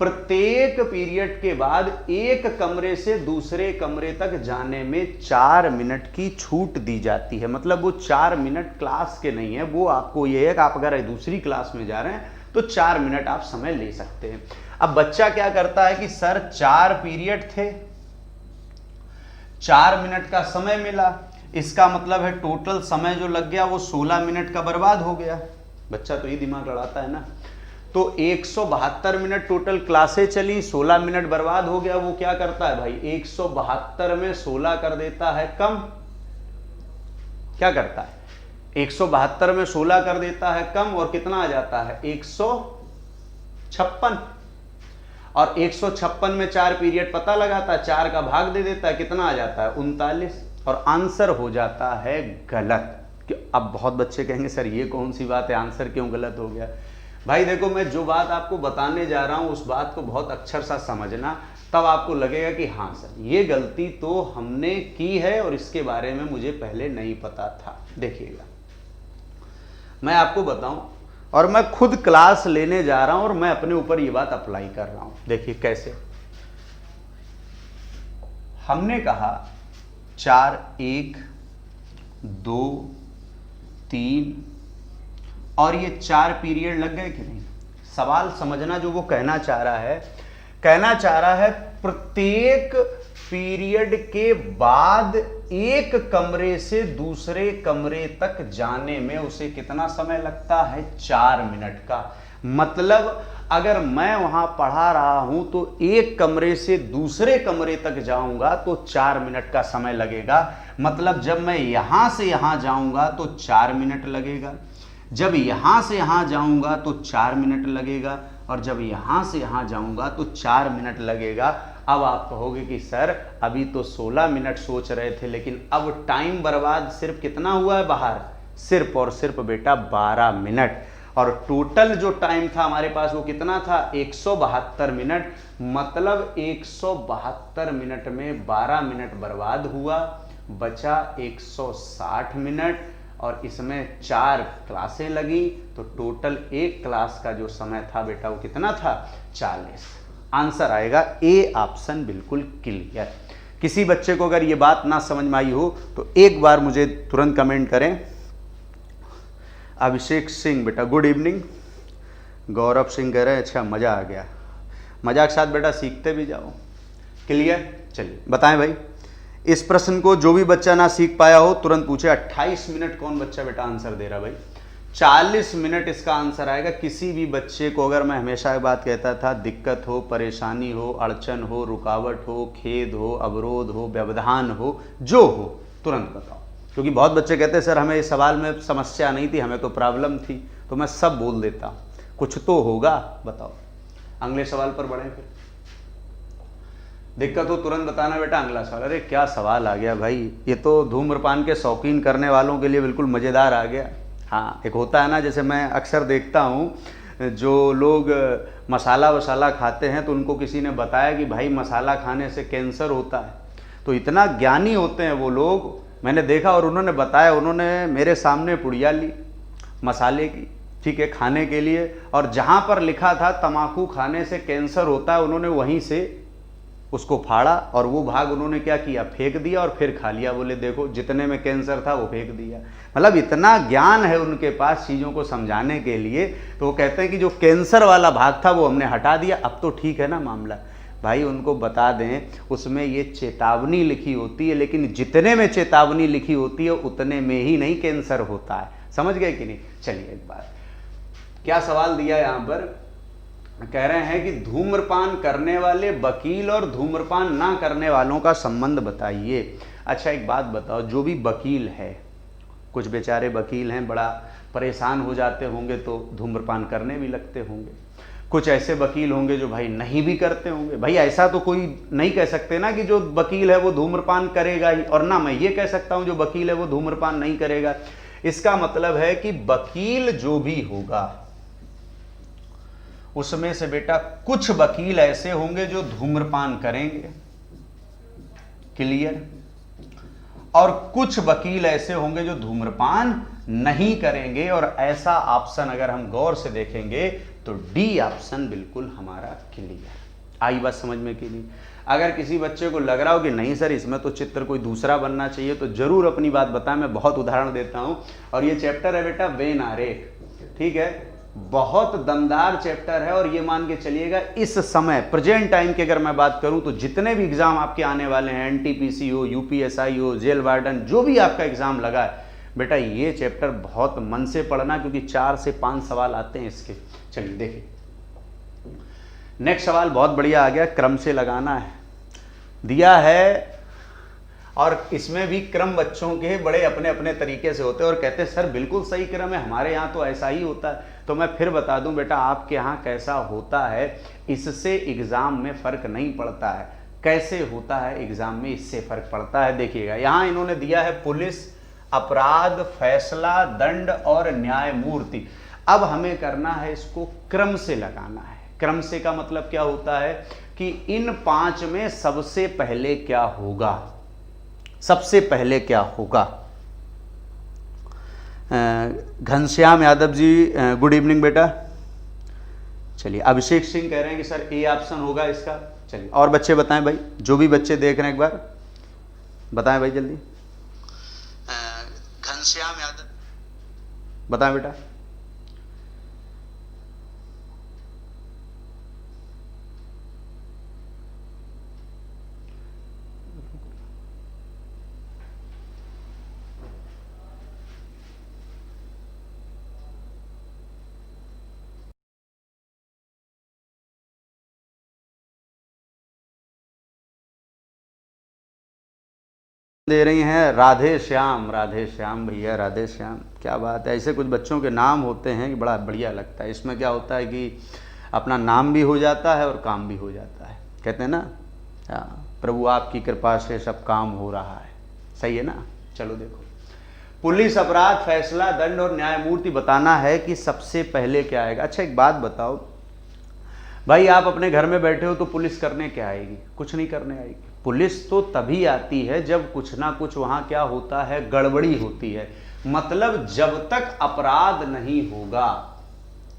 प्रत्येक पीरियड के बाद एक कमरे से दूसरे कमरे तक जाने में 4 मिनट की छूट दी जाती है। मतलब वो 4 मिनट क्लास के नहीं है, वो आपको ये है कि आप अगर दूसरी क्लास में जा रहे हैं तो 4 मिनट आप समय ले सकते हैं। अब बच्चा क्या करता है कि सर 4 पीरियड थे, 4 मिनट का समय मिला, इसका मतलब है टोटल समय जो लग गया वो 16 मिनट का बर्बाद हो गया। बच्चा तो ये दिमाग लड़ाता है ना। तो 172 मिनट टोटल क्लासें चली, 16 मिनट बर्बाद हो गया। वो क्या करता है भाई? 172 में 16 कर देता है कम। क्या करता है? 172 में 16 कर देता है कम, और कितना आ जाता है? 156। और 156 में 4 पीरियड पता लगाता है, 4 का भाग दे देता है, कितना आ जाता है? 39, और आंसर हो जाता है गलत। अब बहुत बच्चे कहेंगे सर ये कौन सी बात है, आंसर क्यों गलत हो गया? भाई देखो, मैं जो बात आपको बताने जा रहा हूं उस बात को बहुत अक्षर सा समझना, तब आपको लगेगा कि हाँ सर ये गलती तो हमने की है और इसके बारे में मुझे पहले नहीं पता था। देखिएगा, मैं आपको बताऊं, और मैं खुद क्लास लेने जा रहा हूं और मैं अपने ऊपर ये बात अप्लाई कर रहा हूं। देखिए कैसे। हमने कहा 4, 1, 2, 3, और ये 4 पीरियड लग गए कि नहीं? सवाल समझना, जो वो कहना चाह रहा है प्रत्येक पीरियड के बाद एक कमरे से दूसरे कमरे तक जाने में उसे कितना समय लगता है? 4 मिनट का। मतलब अगर मैं वहां पढ़ा रहा हूं तो एक कमरे से दूसरे कमरे तक जाऊंगा तो 4 मिनट का समय लगेगा। मतलब जब मैं यहां से यहां जाऊंगा तो 4 मिनट लगेगा, जब यहां से यहां जाऊंगा तो 4 मिनट लगेगा, और जब यहां से यहां जाऊंगा तो 4 मिनट लगेगा। अब आप कहोगे कि सर अभी तो 16 मिनट सोच रहे थे, लेकिन अब टाइम बर्बाद सिर्फ कितना हुआ है बाहर? सिर्फ और सिर्फ बेटा 12 मिनट। और टोटल जो टाइम था हमारे पास वो कितना था? 172 मिनट। मतलब 172 मिनट में 12 मिनट बर्बाद हुआ, बचा 160 मिनट। और इसमें 4 क्लासें लगी, तो टोटल एक क्लास का जो समय था बेटा वो कितना था, 40। आंसर आएगा ए ऑप्शन बिल्कुल क्लियर। किसी बच्चे को अगर ये बात ना समझ में आई हो तो एक बार मुझे तुरंत कमेंट करें। अभिषेक सिंह बेटा गुड इवनिंग। गौरव सिंह कह रहे हैं अच्छा मज़ा आ गया। मज़ा के साथ बेटा सीखते भी जाओ। क्लियर? चलिए बताएं भाई, इस प्रश्न को जो भी बच्चा ना सीख पाया हो तुरंत पूछे। 28 मिनट कौन बच्चा बेटा आंसर दे रहा भाई? 40 मिनट इसका आंसर आएगा। किसी भी बच्चे को अगर मैं हमेशा एक बात कहता था, दिक्कत हो, परेशानी हो, अड़चन हो, रुकावट हो, खेद हो, अवरोध हो, व्यवधान हो, जो हो तुरंत बताओ। क्योंकि बहुत बच्चे कहते हैं सर हमें इस सवाल में समस्या नहीं थी, हमें तो प्रॉब्लम थी। तो मैं सब बोल देता हूँ, कुछ तो होगा, बताओ। अगले सवाल पर बढ़ें फिर। दिक्कत हो तुरंत बताना बेटा। अगला सवाल, अरे क्या सवाल आ गया भाई, ये तो धूम्रपान के शौकीन करने वालों के लिए बिल्कुल मज़ेदार आ गया। हाँ, एक होता है ना, जैसे मैं अक्सर देखता हूँ जो लोग मसाला वसाला खाते हैं तो उनको किसी ने बताया कि भाई मसाला खाने से कैंसर होता है, तो इतना ज्ञानी होते हैं वो लोग, मैंने देखा। और उन्होंने बताया, उन्होंने मेरे सामने पुड़िया ली मसाले की, ठीक है, खाने के लिए, और जहाँ पर लिखा था तम्बाकू खाने से कैंसर होता है, उन्होंने वहीं से उसको फाड़ा और वो भाग उन्होंने क्या किया, फेंक दिया और फिर खा लिया। बोले देखो जितने में कैंसर था वो फेंक दिया। मतलब इतना ज्ञान है उनके पास चीज़ों को समझाने के लिए। तो वो कहते हैं कि जो कैंसर वाला भाग था वो हमने हटा दिया, अब तो ठीक है ना मामला। भाई उनको बता दें, उसमें ये चेतावनी लिखी होती है, लेकिन जितने में चेतावनी लिखी होती है उतने में ही नहीं कैंसर होता है। समझ गए कि नहीं? चलिए एक बार, क्या सवाल दिया यहाँ पर, कह रहे हैं कि धूम्रपान करने वाले वकील और धूम्रपान ना करने वालों का संबंध बताइए। अच्छा एक बात बताओ, जो भी वकील है, कुछ बेचारे वकील हैं बड़ा परेशान हो जाते होंगे तो धूम्रपान करने भी लगते होंगे। कुछ ऐसे वकील होंगे जो भाई नहीं भी करते होंगे। भाई ऐसा तो कोई नहीं कह सकते ना कि जो वकील है वो धूम्रपान करेगा ही, और ना मैं ये कह सकता हूं जो वकील है वो धूम्रपान नहीं करेगा। इसका मतलब है कि वकील जो भी होगा उसमें से बेटा कुछ वकील ऐसे होंगे जो धूम्रपान करेंगे, क्लियर, और कुछ वकील ऐसे होंगे जो धूम्रपान नहीं करेंगे। और ऐसा ऑप्शन अगर हम गौर से देखेंगे तो डी ऑप्शन बिल्कुल हमारा क्लियर। आई बात समझ में कि नहीं? अगर किसी बच्चे को लग रहा हो कि नहीं सर इसमें तो चित्र कोई दूसरा बनना चाहिए, तो जरूर अपनी बात बताएं, मैं बहुत उदाहरण देता हूं। और ये चैप्टर है बेटा वेन आरेख, ठीक है, बहुत दमदार चैप्टर है। और ये मान के चलिएगा इस समय प्रेजेंट टाइम की अगर मैं बात करूं तो जितने भी एग्जाम आपके आने वाले हैं, एनटीपीसी हो, यूपीएसआई हो, जेल वार्डन, जो भी आपका एग्जाम लगा है बेटा, ये चैप्टर बहुत मन से पढ़ना, क्योंकि 4 से 5 सवाल आते हैं इसके। चलिए देखिए, नेक्स्ट सवाल बहुत बढ़िया आ गया, क्रम से लगाना है दिया है। और इसमें भी क्रम बच्चों के बड़े अपने अपने तरीके से होते हैं और कहते हैं सर बिल्कुल सही क्रम है, हमारे यहाँ तो ऐसा ही होता है। तो मैं फिर बता दूं बेटा, आपके यहाँ कैसा होता है इससे एग्जाम में फर्क नहीं पड़ता है, कैसे होता है एग्जाम में इससे फर्क पड़ता है। देखिएगा यहाँ इन्होंने दिया है पुलिस, अपराध, फैसला, दंड और न्यायमूर्ति। अब हमें करना है इसको क्रम से लगाना है। क्रम से का मतलब क्या होता है कि इन 5 में सबसे पहले क्या होगा, सबसे पहले क्या होगा। घनश्याम यादव जी गुड इवनिंग बेटा। चलिए अभिषेक सिंह कह रहे हैं कि सर ए ऑप्शन होगा इसका। चलिए और बच्चे बताएं भाई, जो भी बच्चे देख रहे हैं एक बार बताएं भाई जल्दी। घनश्याम यादव बताएं बेटा। दे रही हैं राधे श्याम, राधे श्याम भैया, राधे श्याम, क्या बात है। ऐसे कुछ बच्चों के नाम होते हैं कि बड़ा बढ़िया लगता है। इसमें क्या होता है कि अपना नाम भी हो जाता है और काम भी हो जाता है। कहते हैं ना, प्रभु आपकी कृपा से सब काम हो रहा है, सही है ना। चलो देखो, पुलिस, अपराध, फैसला, दंड और न्यायमूर्ति बताना है कि सबसे पहले क्या आएगा। अच्छा एक बात बताओ भाई, आप अपने घर में बैठे हो तो पुलिस करने क्या आएगी? कुछ नहीं करने आएगी। पुलिस तो तभी आती है जब कुछ ना कुछ वहाँ क्या होता है, गड़बड़ी होती है। मतलब जब तक अपराध नहीं होगा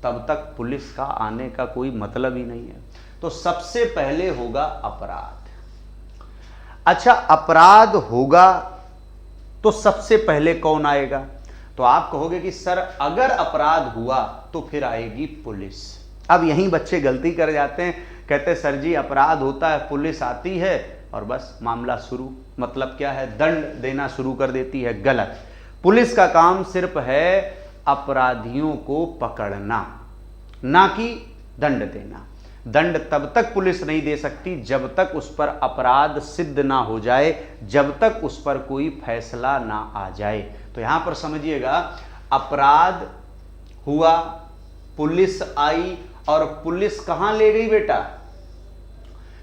तब तक पुलिस का आने का कोई मतलब ही नहीं है। तो सबसे पहले होगा अपराध। अच्छा, अपराध होगा तो सबसे पहले कौन आएगा? तो आप कहोगे कि सर अगर अपराध हुआ तो फिर आएगी पुलिस। अब यहीं बच्चे गलती कर जाते हैं, कहते हैं सर जी अपराध होता है, पुलिस आती है और बस मामला शुरू, मतलब क्या है, दंड देना शुरू कर देती है। गलत। पुलिस का काम सिर्फ है अपराधियों को पकड़ना, ना कि दंड देना। दंड तब तक पुलिस नहीं दे सकती जब तक उस पर अपराध सिद्ध ना हो जाए, जब तक उस पर कोई फैसला ना आ जाए। तो यहां पर समझिएगा, अपराध हुआ, पुलिस आई, और पुलिस कहां ले गई बेटा?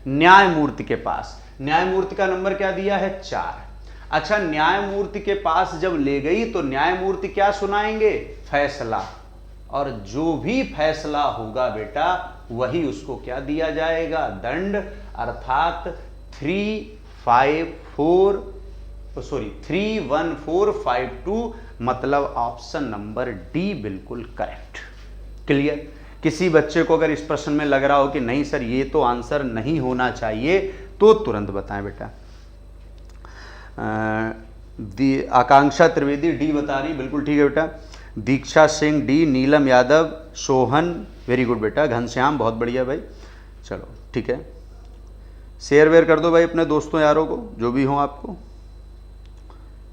न्यायमूर्ति के पास। न्यायमूर्ति का नंबर क्या दिया है? 4। अच्छा, न्यायमूर्ति के पास जब ले गई तो न्यायमूर्ति क्या सुनाएंगे? फैसला। और जो भी फैसला होगा बेटा वही उसको क्या दिया जाएगा? दंड। अर्थात 31452, मतलब ऑप्शन नंबर डी बिल्कुल करेक्ट। क्लियर? किसी बच्चे को अगर इस प्रश्न में लग रहा हो कि नहीं सर ये तो आंसर नहीं होना चाहिए, तो तुरंत बताएं बेटा। आकांक्षा त्रिवेदी डी बता रही, बिल्कुल ठीक है बेटा। दीक्षा सिंह डी, नीलम यादव, सोहन वेरी गुड बेटा, घनश्याम बहुत बढ़िया भाई। चलो ठीक है, शेयर वेयर कर दो भाई अपने दोस्तों यारों को, जो भी हो आपको।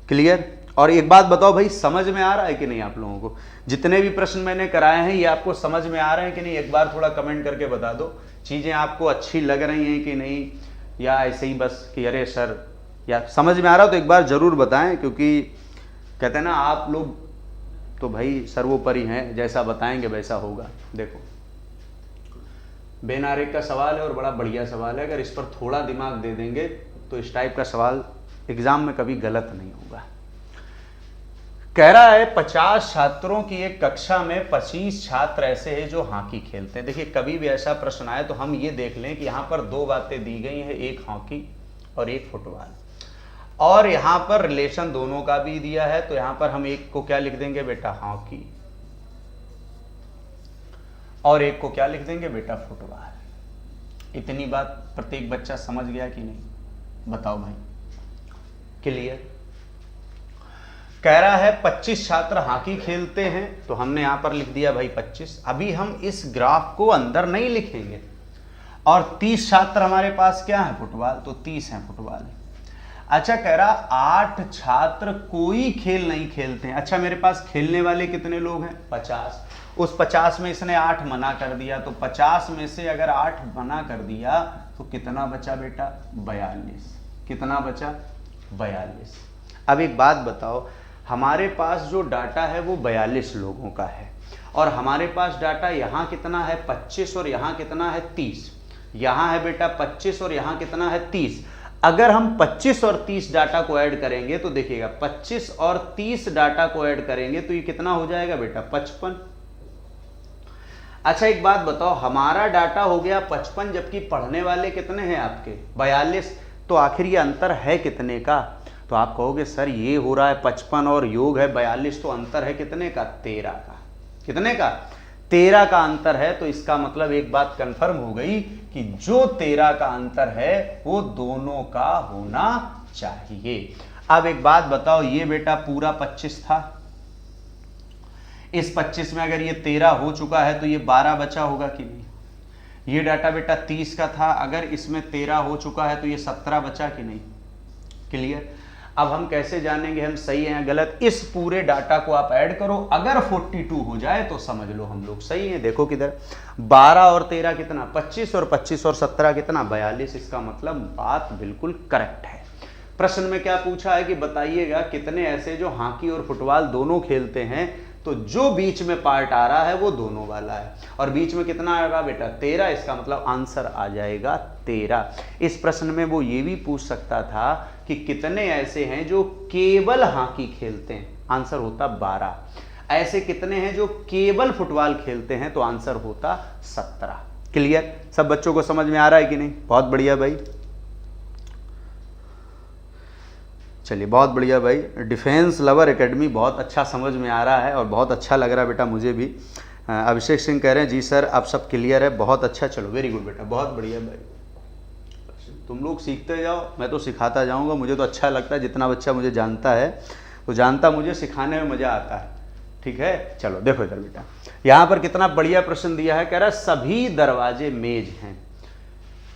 क्लियर? और एक बात बताओ भाई, समझ में आ रहा है कि नहीं आप लोगों को? जितने भी प्रश्न मैंने कराए हैं ये आपको समझ में आ रहे हैं कि नहीं? एक बार थोड़ा कमेंट करके बता दो, चीज़ें आपको अच्छी लग रही हैं कि नहीं, या ऐसे ही बस कि अरे सर, या समझ में आ रहा हो तो एक बार ज़रूर बताएं, क्योंकि कहते हैं ना आप लोग तो भाई सर्वोपरि हैं, जैसा बताएंगे वैसा होगा। देखो, बेनारे का सवाल है और बड़ा बढ़िया सवाल है, अगर इस पर थोड़ा दिमाग दे देंगे तो इस टाइप का सवाल एग्जाम में कभी गलत नहीं होगा। कह रहा है 50 छात्रों की एक कक्षा में 25 छात्र ऐसे हैं जो हॉकी खेलते हैं। देखिए, कभी भी ऐसा प्रश्न आए तो हम ये देख लें कि यहाँ पर 2 बातें दी गई हैं, एक हॉकी और एक फुटबॉल, और यहाँ पर रिलेशन दोनों का भी दिया है। तो यहाँ पर हम एक को क्या लिख देंगे बेटा? हॉकी, और एक को क्या लिख देंगे बेटा? फुटबॉल। इतनी बात प्रत्येक बच्चा समझ गया कि नहीं? बताओ भाई। क्लियर? कह रहा है 25 छात्र हॉकी खेलते हैं, तो हमने यहां पर लिख दिया भाई 25। अभी हम इस ग्राफ को अंदर नहीं लिखेंगे। और 30 छात्र हमारे पास क्या है? फुटबॉल, तो 30 हैं फुटबॉल। अच्छा, कह रहा 8 छात्र कोई खेल नहीं खेलते हैं। अच्छा, मेरे पास खेलने वाले कितने लोग हैं? 50। उस 50 में इसने 8 मना कर दिया, तो 50 में से अगर 8 मना कर दिया तो कितना बचा बेटा? 42। कितना बचा? 42। अब एक बात बताओ, हमारे पास जो डाटा है वो 42 लोगों का है, और हमारे पास डाटा यहाँ कितना है? 25, और यहाँ कितना है? 30। यहाँ है बेटा 25 और यहाँ कितना है? 30। अगर हम 25 और 30 डाटा को ऐड करेंगे तो देखिएगा, 25 और 30 डाटा को ऐड करेंगे तो ये कितना हो जाएगा बेटा? 55। अच्छा, एक बात बताओ, हमारा डाटा हो गया 55, जबकि पढ़ने वाले कितने हैं आपके? 42। तो आखिर ये अंतर है कितने का? तो आप कहोगे सर ये हो रहा है 55 और योग है 42, तो अंतर है कितने का? 13 का। कितने का? 13 का अंतर है। तो इसका मतलब एक बात कंफर्म हो गई कि जो 13 का अंतर है वो दोनों का होना चाहिए। अब एक बात बताओ, ये बेटा पूरा 25 था, इस 25 में अगर ये 13 हो चुका है तो ये 12 बचा होगा कि नहीं? ये डाटा बेटा 30 का था, अगर इसमें 13 हो चुका है तो ये 17 बचा कि नहीं? क्लियर? अब हम कैसे जानेंगे हम सही हैं या गलत? इस पूरे डाटा को आप ऐड करो, अगर 42 हो जाए तो समझ लो हम लोग सही हैं। देखो किधर, 12 और 13 कितना? 25, और 25 और 17 कितना? 42। इसका मतलब बात बिल्कुल करेक्ट है। प्रश्न में क्या पूछा है कि बताइएगा कितने ऐसे जो हॉकी और फुटबॉल दोनों खेलते हैं, तो जो बीच में पार्ट आ रहा है वो दोनों वाला है, और बीच में कितना आएगा बेटा? 13। इसका मतलब आंसर आ जाएगा 13। इस प्रश्न में वो ये भी पूछ सकता था कि कितने ऐसे हैं जो केवल हॉकी खेलते हैं, आंसर होता 12। ऐसे कितने हैं जो केवल फुटबॉल खेलते हैं, तो आंसर होता 17। क्लियर? सब बच्चों को समझ में आ रहा है कि नहीं? बहुत बढ़िया भाई। चलिए बहुत बढ़िया भाई, डिफेंस लवर एकेडमी बहुत अच्छा समझ में आ रहा है और बहुत अच्छा लग रहा है बेटा मुझे भी। अभिषेक सिंह कह रहे हैं जी सर अब सब क्लियर है, बहुत अच्छा, चलो वेरी गुड बेटा, बहुत बढ़िया भाई। तुम लोग सीखते जाओ, मैं तो सिखाता जाऊंगा, मुझे तो अच्छा लगता है, जितना बच्चा मुझे जानता है वो जानता मुझे सिखाने में मज़ा आता है, ठीक है। चलो देखो इधर बेटा, यहाँ पर कितना बढ़िया प्रश्न दिया है, कह रहा है सभी दरवाजे मेज हैं।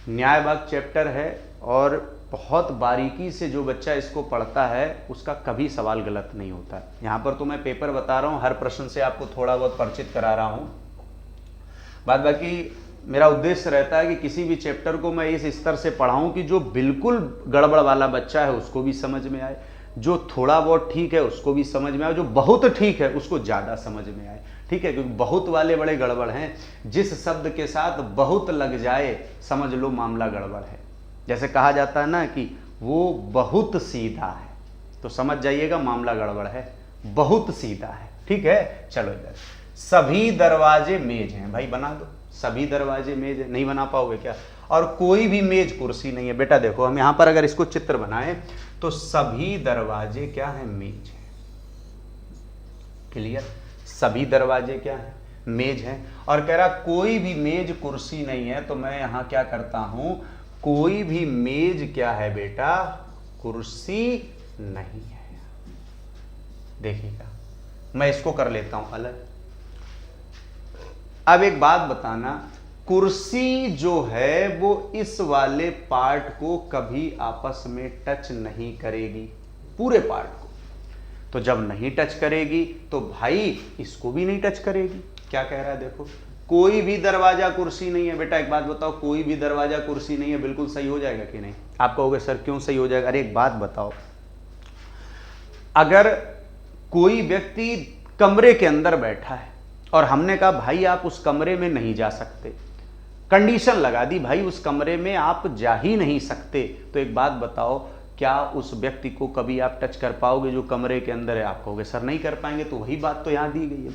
न्यायवाद चैप्टर है और बहुत बारीकी से जो बच्चा इसको पढ़ता है उसका कभी सवाल गलत नहीं होता। यहाँ पर तो मैं पेपर बता रहा हूँ, हर प्रश्न से आपको थोड़ा बहुत परिचित करा रहा हूँ। बाद बाकी मेरा उद्देश्य रहता है कि किसी भी चैप्टर को मैं इस स्तर से पढ़ाऊँ कि जो बिल्कुल गड़बड़ वाला बच्चा है उसको भी समझ में आए, जो थोड़ा बहुत ठीक है उसको भी समझ में आए, जो बहुत ठीक है उसको ज़्यादा समझ में आए, ठीक है। क्योंकि बहुत वाले बड़े गड़बड़ हैं, जिस शब्द के साथ बहुत लग जाए समझ लो मामला गड़बड़ है। जैसे कहा जाता है ना कि वो बहुत सीधा है, तो समझ जाइएगा मामला गड़बड़ है, बहुत सीधा है, ठीक है। चलो इधर सभी दरवाजे मेज हैं, भाई बना दो, सभी दरवाजे मेज है, नहीं बना पाओगे क्या? और कोई भी मेज कुर्सी नहीं है। बेटा देखो हम यहाँ पर अगर इसको चित्र बनाएं तो सभी दरवाजे क्या है? मेज है। क्लियर? सभी दरवाजे क्या है? मेज है। और कह रहा कोई भी मेज कुर्सी नहीं है, तो मैं यहाँ क्या करता हूं, कोई भी मेज क्या है बेटा? कुर्सी नहीं है। देखिएगा मैं इसको कर लेता हूं अलग। अब एक बात बताना, कुर्सी जो है वो इस वाले पार्ट को कभी आपस में टच नहीं करेगी, पूरे पार्ट को। तो जब नहीं टच करेगी तो भाई इसको भी नहीं टच करेगी। क्या कह रहा है देखो, कोई भी दरवाजा कुर्सी नहीं है। बेटा एक बात बताओ, कोई भी दरवाजा कुर्सी नहीं है, बिल्कुल सही हो जाएगा कि नहीं? आप कहोगे सर क्यों सही हो जाएगा? अरे एक बात बताओ, अगर कोई व्यक्ति कमरे के अंदर बैठा है और हमने कहा भाई आप उस कमरे में नहीं जा सकते, कंडीशन लगा दी भाई उस कमरे में आप जा ही नहीं सकते, तो एक बात बताओ क्या उस व्यक्ति को कभी आप टच कर पाओगे जो कमरे के अंदर है? आप कहोगे सर नहीं कर पाएंगे। तो वही बात तो यहां दी गई है।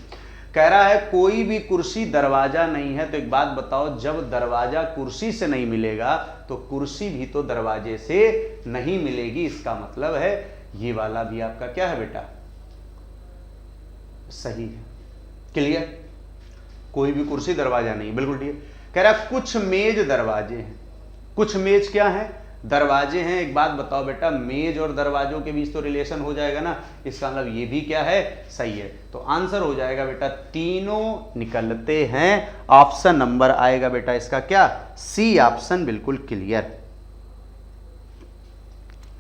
कह रहा है कोई भी कुर्सी दरवाजा नहीं है, तो एक बात बताओ, जब दरवाजा कुर्सी से नहीं मिलेगा तो कुर्सी भी तो दरवाजे से नहीं मिलेगी। इसका मतलब है ये वाला भी आपका क्या है बेटा? सही है। क्लियर? कोई भी कुर्सी दरवाजा नहीं, बिल्कुल ठीक। कह रहा कुछ मेज दरवाजे हैं। कुछ मेज क्या है? दरवाजे हैं। एक बात बताओ बेटा, मेज और दरवाजों के बीच तो रिलेशन हो जाएगा ना, इसका मतलब ये भी क्या है? सही है। तो आंसर हो जाएगा बेटा, तीनों निकलते हैं। ऑप्शन नंबर आएगा बेटा इसका क्या? C option. बिल्कुल क्लियर।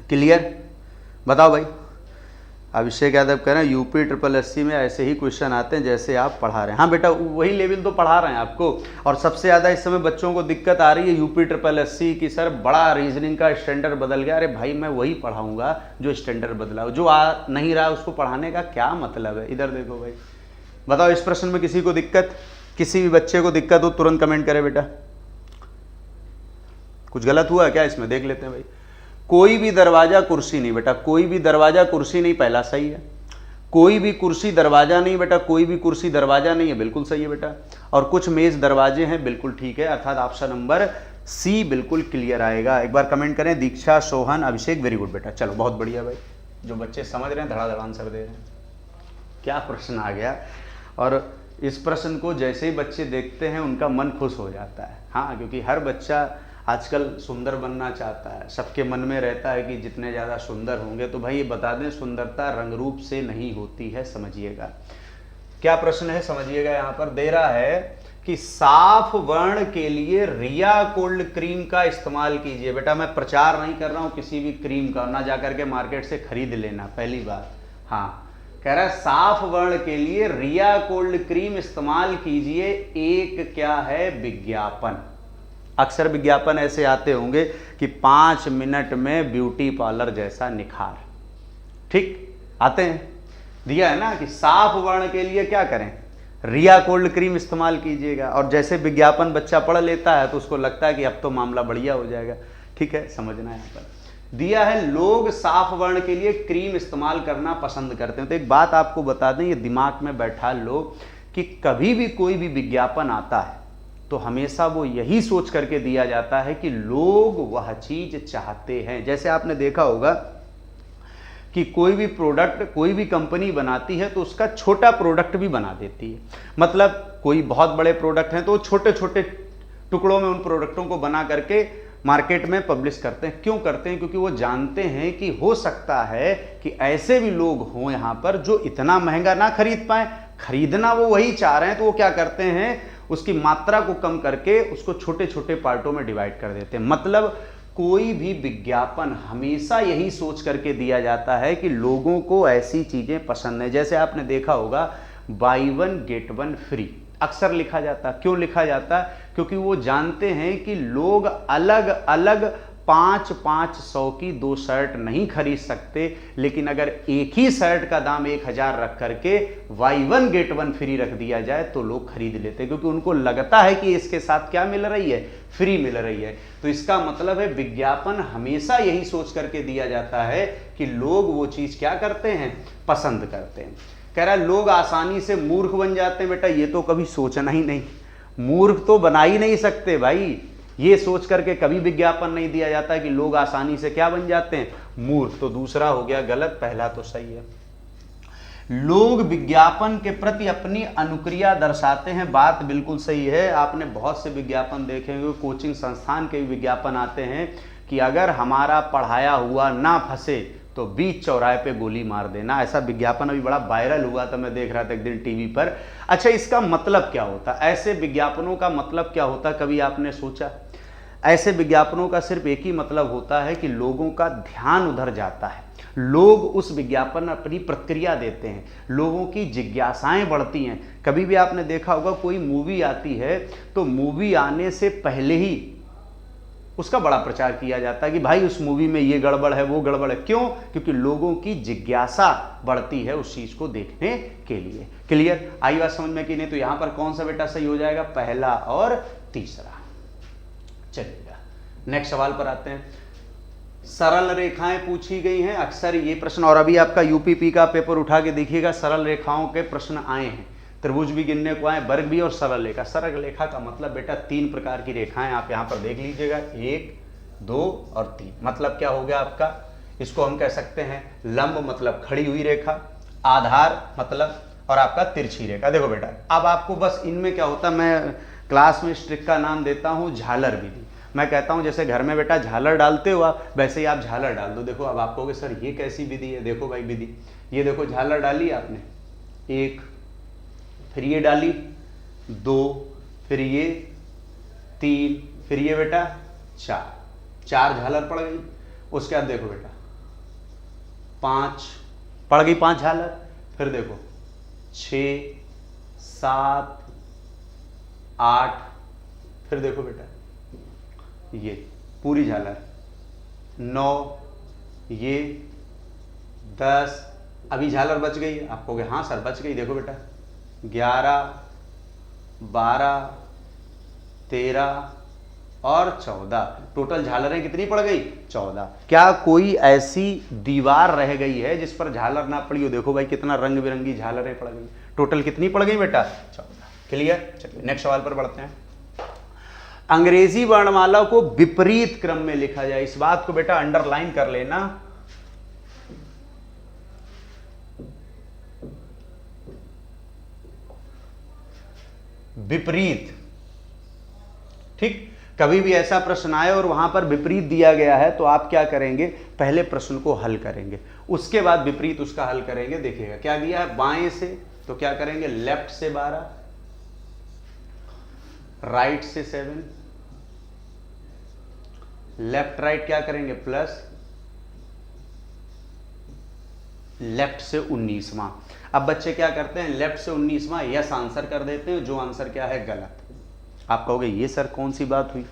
क्लियर? बताओ भाई। अभिषेक यादव कह रहे हैं यूपी SSSC में ऐसे ही क्वेश्चन आते हैं जैसे आप पढ़ा रहे हैं। हाँ बेटा वही लेवल तो पढ़ा रहे हैं आपको। और सबसे ज़्यादा इस समय बच्चों को दिक्कत आ रही है यूपी SSSC की, सर बड़ा रीजनिंग का स्टैंडर्ड बदल गया। अरे भाई मैं वही पढ़ाऊंगा जो स्टैंडर्ड बदला हो, जो आ नहीं रहा उसको पढ़ाने का क्या मतलब है? इधर देखो भाई, बताओ इस प्रश्न में किसी को दिक्कत, किसी भी बच्चे को दिक्कत हो तुरंत कमेंट करे बेटा। कुछ गलत हुआ क्या इसमें? देख लेते हैं भाई। कोई भी दरवाजा कुर्सी नहीं बेटा, कोई भी दरवाजा कुर्सी नहीं, पहला सही है। कोई भी कुर्सी दरवाजा नहीं बेटा, कोई भी कुर्सी दरवाजा नहीं है, बिल्कुल सही है बेटा। और कुछ मेज दरवाजे हैं, बिल्कुल ठीक है, अर्थात ऑप्शन नंबर सी बिल्कुल क्लियर आएगा। एक बार कमेंट करें दीक्षा, सोहन, अभिषेक, वेरी गुड बेटा। चलो बहुत बढ़िया भाई, जो बच्चे समझ रहे हैं धड़ाधड़ आंसर दे रहे हैं। क्या प्रश्न आ गया, और इस प्रश्न को जैसे ही बच्चे देखते हैं उनका मन खुश हो जाता है। हाँ, क्योंकि हर बच्चा आजकल सुंदर बनना चाहता है, सबके मन में रहता है कि जितने ज़्यादा सुंदर होंगे। तो भाई ये बता दें, सुंदरता रंग रूप से नहीं होती है, समझिएगा। क्या प्रश्न है समझिएगा, यहाँ पर दे रहा है कि साफ वर्ण के लिए रिया कोल्ड क्रीम का इस्तेमाल कीजिए। बेटा मैं प्रचार नहीं कर रहा हूँ किसी भी क्रीम का, ना जाकर के मार्केट से खरीद लेना, पहली बात। हाँ, कह रहा है साफ वर्ण के लिए रिया कोल्ड क्रीम इस्तेमाल कीजिए। एक क्या है? विज्ञापन। अक्सर विज्ञापन ऐसे आते होंगे कि 5 मिनट में ब्यूटी पार्लर जैसा निखार, ठीक आते हैं। दिया है ना कि साफ वर्ण के लिए क्या करें? रिया कोल्ड क्रीम इस्तेमाल कीजिएगा। और जैसे विज्ञापन बच्चा पढ़ लेता है तो उसको लगता है कि अब तो मामला बढ़िया हो जाएगा। ठीक है, समझना है। यहाँ पर दिया है लोग साफ वर्ण के लिए क्रीम इस्तेमाल करना पसंद करते हैं। तो एक बात आपको बता दें, ये दिमाग में बैठा लो कि कभी भी कोई भी विज्ञापन आता है तो हमेशा वो यही सोच करके दिया जाता है कि लोग वह चीज चाहते हैं। जैसे आपने देखा होगा कि कोई भी प्रोडक्ट कोई भी कंपनी बनाती है तो उसका छोटा प्रोडक्ट भी बना देती है। मतलब कोई बहुत बड़े प्रोडक्ट हैं तो छोटे छोटे टुकड़ों में उन प्रोडक्टों को बना करके मार्केट में पब्लिश करते हैं। क्यों करते हैं? क्योंकि वो जानते हैं कि हो सकता है कि ऐसे भी लोग हों यहाँ पर जो इतना महंगा ना खरीद पाए, खरीदना वो वही चाह रहे हैं, तो वो क्या करते हैं, उसकी मात्रा को कम करके उसको छोटे छोटे पार्टों में डिवाइड कर देते हैं। मतलब कोई भी विज्ञापन हमेशा यही सोच करके दिया जाता है कि लोगों को ऐसी चीजें पसंद है। जैसे आपने देखा होगा by one get one free अक्सर लिखा जाता। क्यों लिखा जाता? क्योंकि वो जानते हैं कि लोग अलग अलग 500 की 2 शर्ट नहीं खरीद सकते, लेकिन अगर एक ही शर्ट का दाम 1000 रख करके by one get one free रख दिया जाए तो लोग खरीद लेते, क्योंकि उनको लगता है कि इसके साथ क्या मिल रही है, फ्री मिल रही है। तो इसका मतलब है विज्ञापन हमेशा यही सोच करके दिया जाता है कि लोग वो चीज क्या करते हैं, पसंद करते हैं। कह रहा है लोग आसानी से मूर्ख बन जाते हैं। बेटा ये तो कभी सोचना ही नहीं, मूर्ख तो बना ही नहीं सकते भाई। ये सोच करके कभी विज्ञापन नहीं दिया जाता कि लोग आसानी से क्या बन जाते हैं, मूर्ख। तो दूसरा हो गया गलत, पहला तो सही है। लोग विज्ञापन के प्रति अपनी अनुक्रिया दर्शाते हैं, बात बिल्कुल सही है। आपने बहुत से विज्ञापन देखे होंगे, कोचिंग संस्थान के विज्ञापन आते हैं कि अगर हमारा पढ़ाया हुआ ना फंसे तो बीच चौराहे पे गोली मार देना। ऐसा विज्ञापन अभी बड़ा वायरल हुआ था, मैं देख रहा था एक दिन टीवी पर। अच्छा, इसका मतलब क्या होता? ऐसे विज्ञापनों का मतलब क्या होता, कभी आपने सोचा? ऐसे विज्ञापनों का सिर्फ एक ही मतलब होता है कि लोगों का ध्यान उधर जाता है, लोग उस विज्ञापन में अपनी प्रतिक्रिया देते हैं, लोगों की जिज्ञासाएं बढ़ती हैं। कभी भी आपने देखा होगा कोई मूवी आती है तो मूवी आने से पहले ही उसका बड़ा प्रचार किया जाता है कि भाई उस मूवी में ये गड़बड़ है, वो गड़बड़ है। क्यों? क्योंकि लोगों की जिज्ञासा बढ़ती है उस चीज को देखने के लिए। क्लियर? आई बात समझ में कि नहीं? तो यहां पर कौन सा बेटा सही हो जाएगा, पहला और तीसरा। चलिएगा नेक्स्ट सवाल पर आते हैं। सरल रेखाएं पूछी गई हैं अक्सर ये प्रश्न, और अभी आपका यूपीपी का पेपर उठा के देखिएगा, सरल रेखाओं के प्रश्न आए हैं। त्रिभुज भी गिनने को आए, वर्ग भी और सरल रेखा। सरल रेखा का मतलब बेटा 3 प्रकार की रेखाएं, आप यहां पर देख लीजिएगा, 1, 2 और 3। मतलब क्या हो गया आपका, इसको हम कह सकते हैं लंब मतलब खड़ी हुई रेखा, आधार मतलब, और आपका तिरछी रेखा। देखो बेटा अब आपको बस इनमें क्या होता है, मैं क्लास में इस ट्रिक का नाम देता हूं झालर विधि। मैं कहता हूं जैसे घर में बेटा झालर डालते हो आप, वैसे ही आप झालर डाल दो। देखो अब आप कहोगे सर ये कैसी विधि है? देखो भाई विधि, ये देखो झालर डाली आपने, 1, फिर ये डाली 2, फिर ये 3, फिर ये बेटा 4 झालर पड़ गई। उसके बाद देखो बेटा 5 पड़ गई, 5 झालर। फिर देखो 6, 7, 8, फिर देखो बेटा ये पूरी झालर 9, ये 10, अभी झालर बच गई। आप कहोगे हाँ सर बच गई, देखो बेटा 11, 12, 13 और 14। टोटल झालरें कितनी पड़ गई? 14। क्या कोई ऐसी दीवार रह गई है जिस पर झालर ना पड़ी हो? देखो भाई कितना रंग बिरंगी झालरें पड़ गई। टोटल कितनी पड़ गई बेटा? 14। क्लियर? चलिए नेक्स्ट सवाल पर बढ़ते हैं। अंग्रेजी वर्णमाला को विपरीत क्रम में लिखा जाए, इस बात को बेटा अंडरलाइन कर लेना। विपरीत, ठीक? कभी भी ऐसा प्रश्न आए और वहां पर विपरीत दिया गया है तो आप क्या करेंगे, पहले प्रश्न को हल करेंगे, उसके बाद विपरीत उसका हल करेंगे। देखिएगा क्या दिया है, बाएं से तो क्या करेंगे, लेफ्ट से 12, राइट से 7, लेफ्ट राइट क्या करेंगे प्लस, लेफ्ट से 19वां। अब बच्चे क्या करते हैं, लेफ्ट से 19वां यस आंसर कर देते हैं, जो आंसर क्या है गलत। आप कहोगे ये सर कौन सी बात हुई,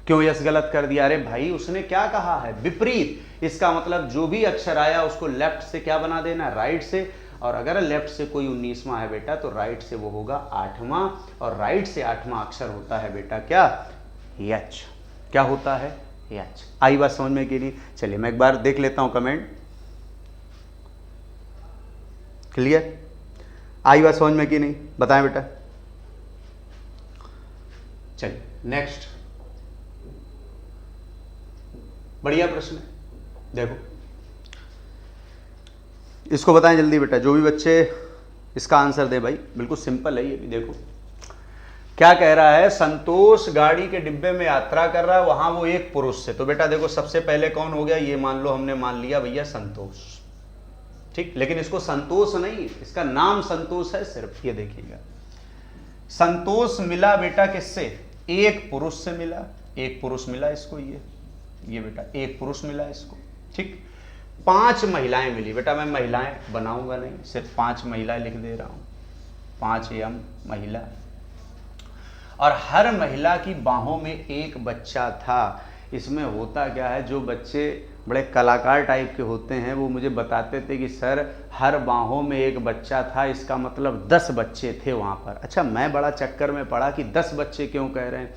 क्यों यस गलत कर दिया? अरे भाई उसने क्या कहा है, विपरीत। इसका मतलब जो भी अक्षर आया उसको लेफ्ट से क्या बना देना, राइट से। और अगर लेफ्ट से कोई 19वां है बेटा तो राइट से वो होगा 8वां, और राइट से 8वां अक्षर होता है बेटा क्या, एच। क्या होता है, एच। आई बात समझ में कि नहीं? चलिए मैं एक बार देख लेता हूं कमेंट। क्लियर? आई बात समझ में कि नहीं, बताएं बेटा। चलिए नेक्स्ट, बढ़िया प्रश्न है। देखो इसको बताएं जल्दी बेटा, जो भी बच्चे इसका आंसर दे भाई, बिल्कुल सिंपल है ये भी। देखो क्या कह रहा है, संतोष गाड़ी के डिब्बे में यात्रा कर रहा है, वहां वो एक पुरुष से। तो बेटा देखो सबसे पहले कौन हो गया, ये मान लो हमने मान लिया भैया संतोष, ठीक। लेकिन इसको संतोष नहीं, इसका नाम संतोष है सिर्फ। ये देखिएगा, संतोष मिला बेटा किससे, एक पुरुष से मिला, एक पुरुष मिला इसको, ये बेटा एक पुरुष मिला इसको, ठीक। 5 महिलाएं मिली। बेटा मैं महिलाएं बनाऊंगा नहीं, सिर्फ 5 महिलाएं लिख दे रहा हूं, 5 यम महिला। और हर महिला की बाहों में एक बच्चा था। इसमें होता क्या है, जो बच्चे बड़े कलाकार टाइप के होते हैं वो मुझे बताते थे कि सर हर बाहों में एक बच्चा था, इसका मतलब 10 बच्चे थे वहाँ पर। अच्छा, मैं बड़ा चक्कर में पड़ा कि 10 बच्चे क्यों कह रहे हैं।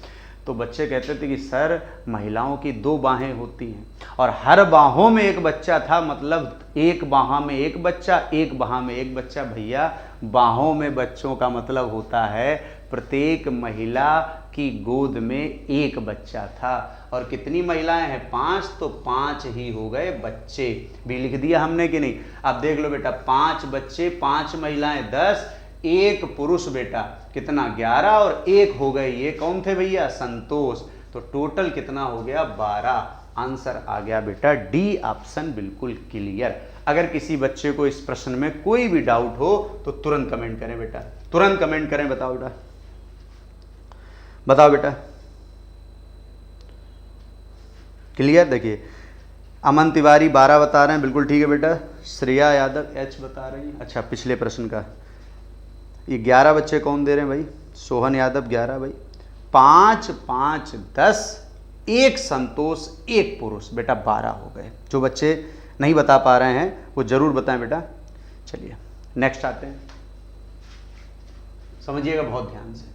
तो बच्चे कहते थे कि सर महिलाओं की 2 बाहें होती हैं और हर बाहों में एक बच्चा था, मतलब एक बाह में एक बच्चा, एक बाह में एक बच्चा। भैया बाहों में बच्चों का मतलब होता है प्रत्येक महिला की गोद में एक बच्चा था। और कितनी महिलाएं हैं, 5, तो 5 ही हो गए बच्चे। भी लिख दिया हमने कि नहीं। अब देख लो बेटा, 5 बच्चे, 5 महिलाएं 10, एक पुरुष बेटा कितना 11 और एक हो गए, ये कौन थे भैया, संतोष। तो टोटल कितना हो गया, 12। आंसर आ गया बेटा डी ऑप्शन, बिल्कुल क्लियर। अगर किसी बच्चे को इस प्रश्न में कोई भी डाउट हो तो तुरंत कमेंट करें बेटा, तुरंत कमेंट करें। बताओ बेटा, बताओ बेटा, क्लियर। देखिए अमन तिवारी 12 बता रहे हैं, बिल्कुल ठीक है बेटा। श्रेया यादव H बता रही हैं। अच्छा, पिछले प्रश्न का ये 11 बच्चे कौन दे रहे हैं भाई, सोहन यादव 11 भाई। 5, 5, 10, एक संतोष, एक पुरुष, बेटा 12 हो गए। जो बच्चे नहीं बता पा रहे हैं वो जरूर बताएं बेटा। चलिए नेक्स्ट आते हैं, समझिएगा बहुत ध्यान से।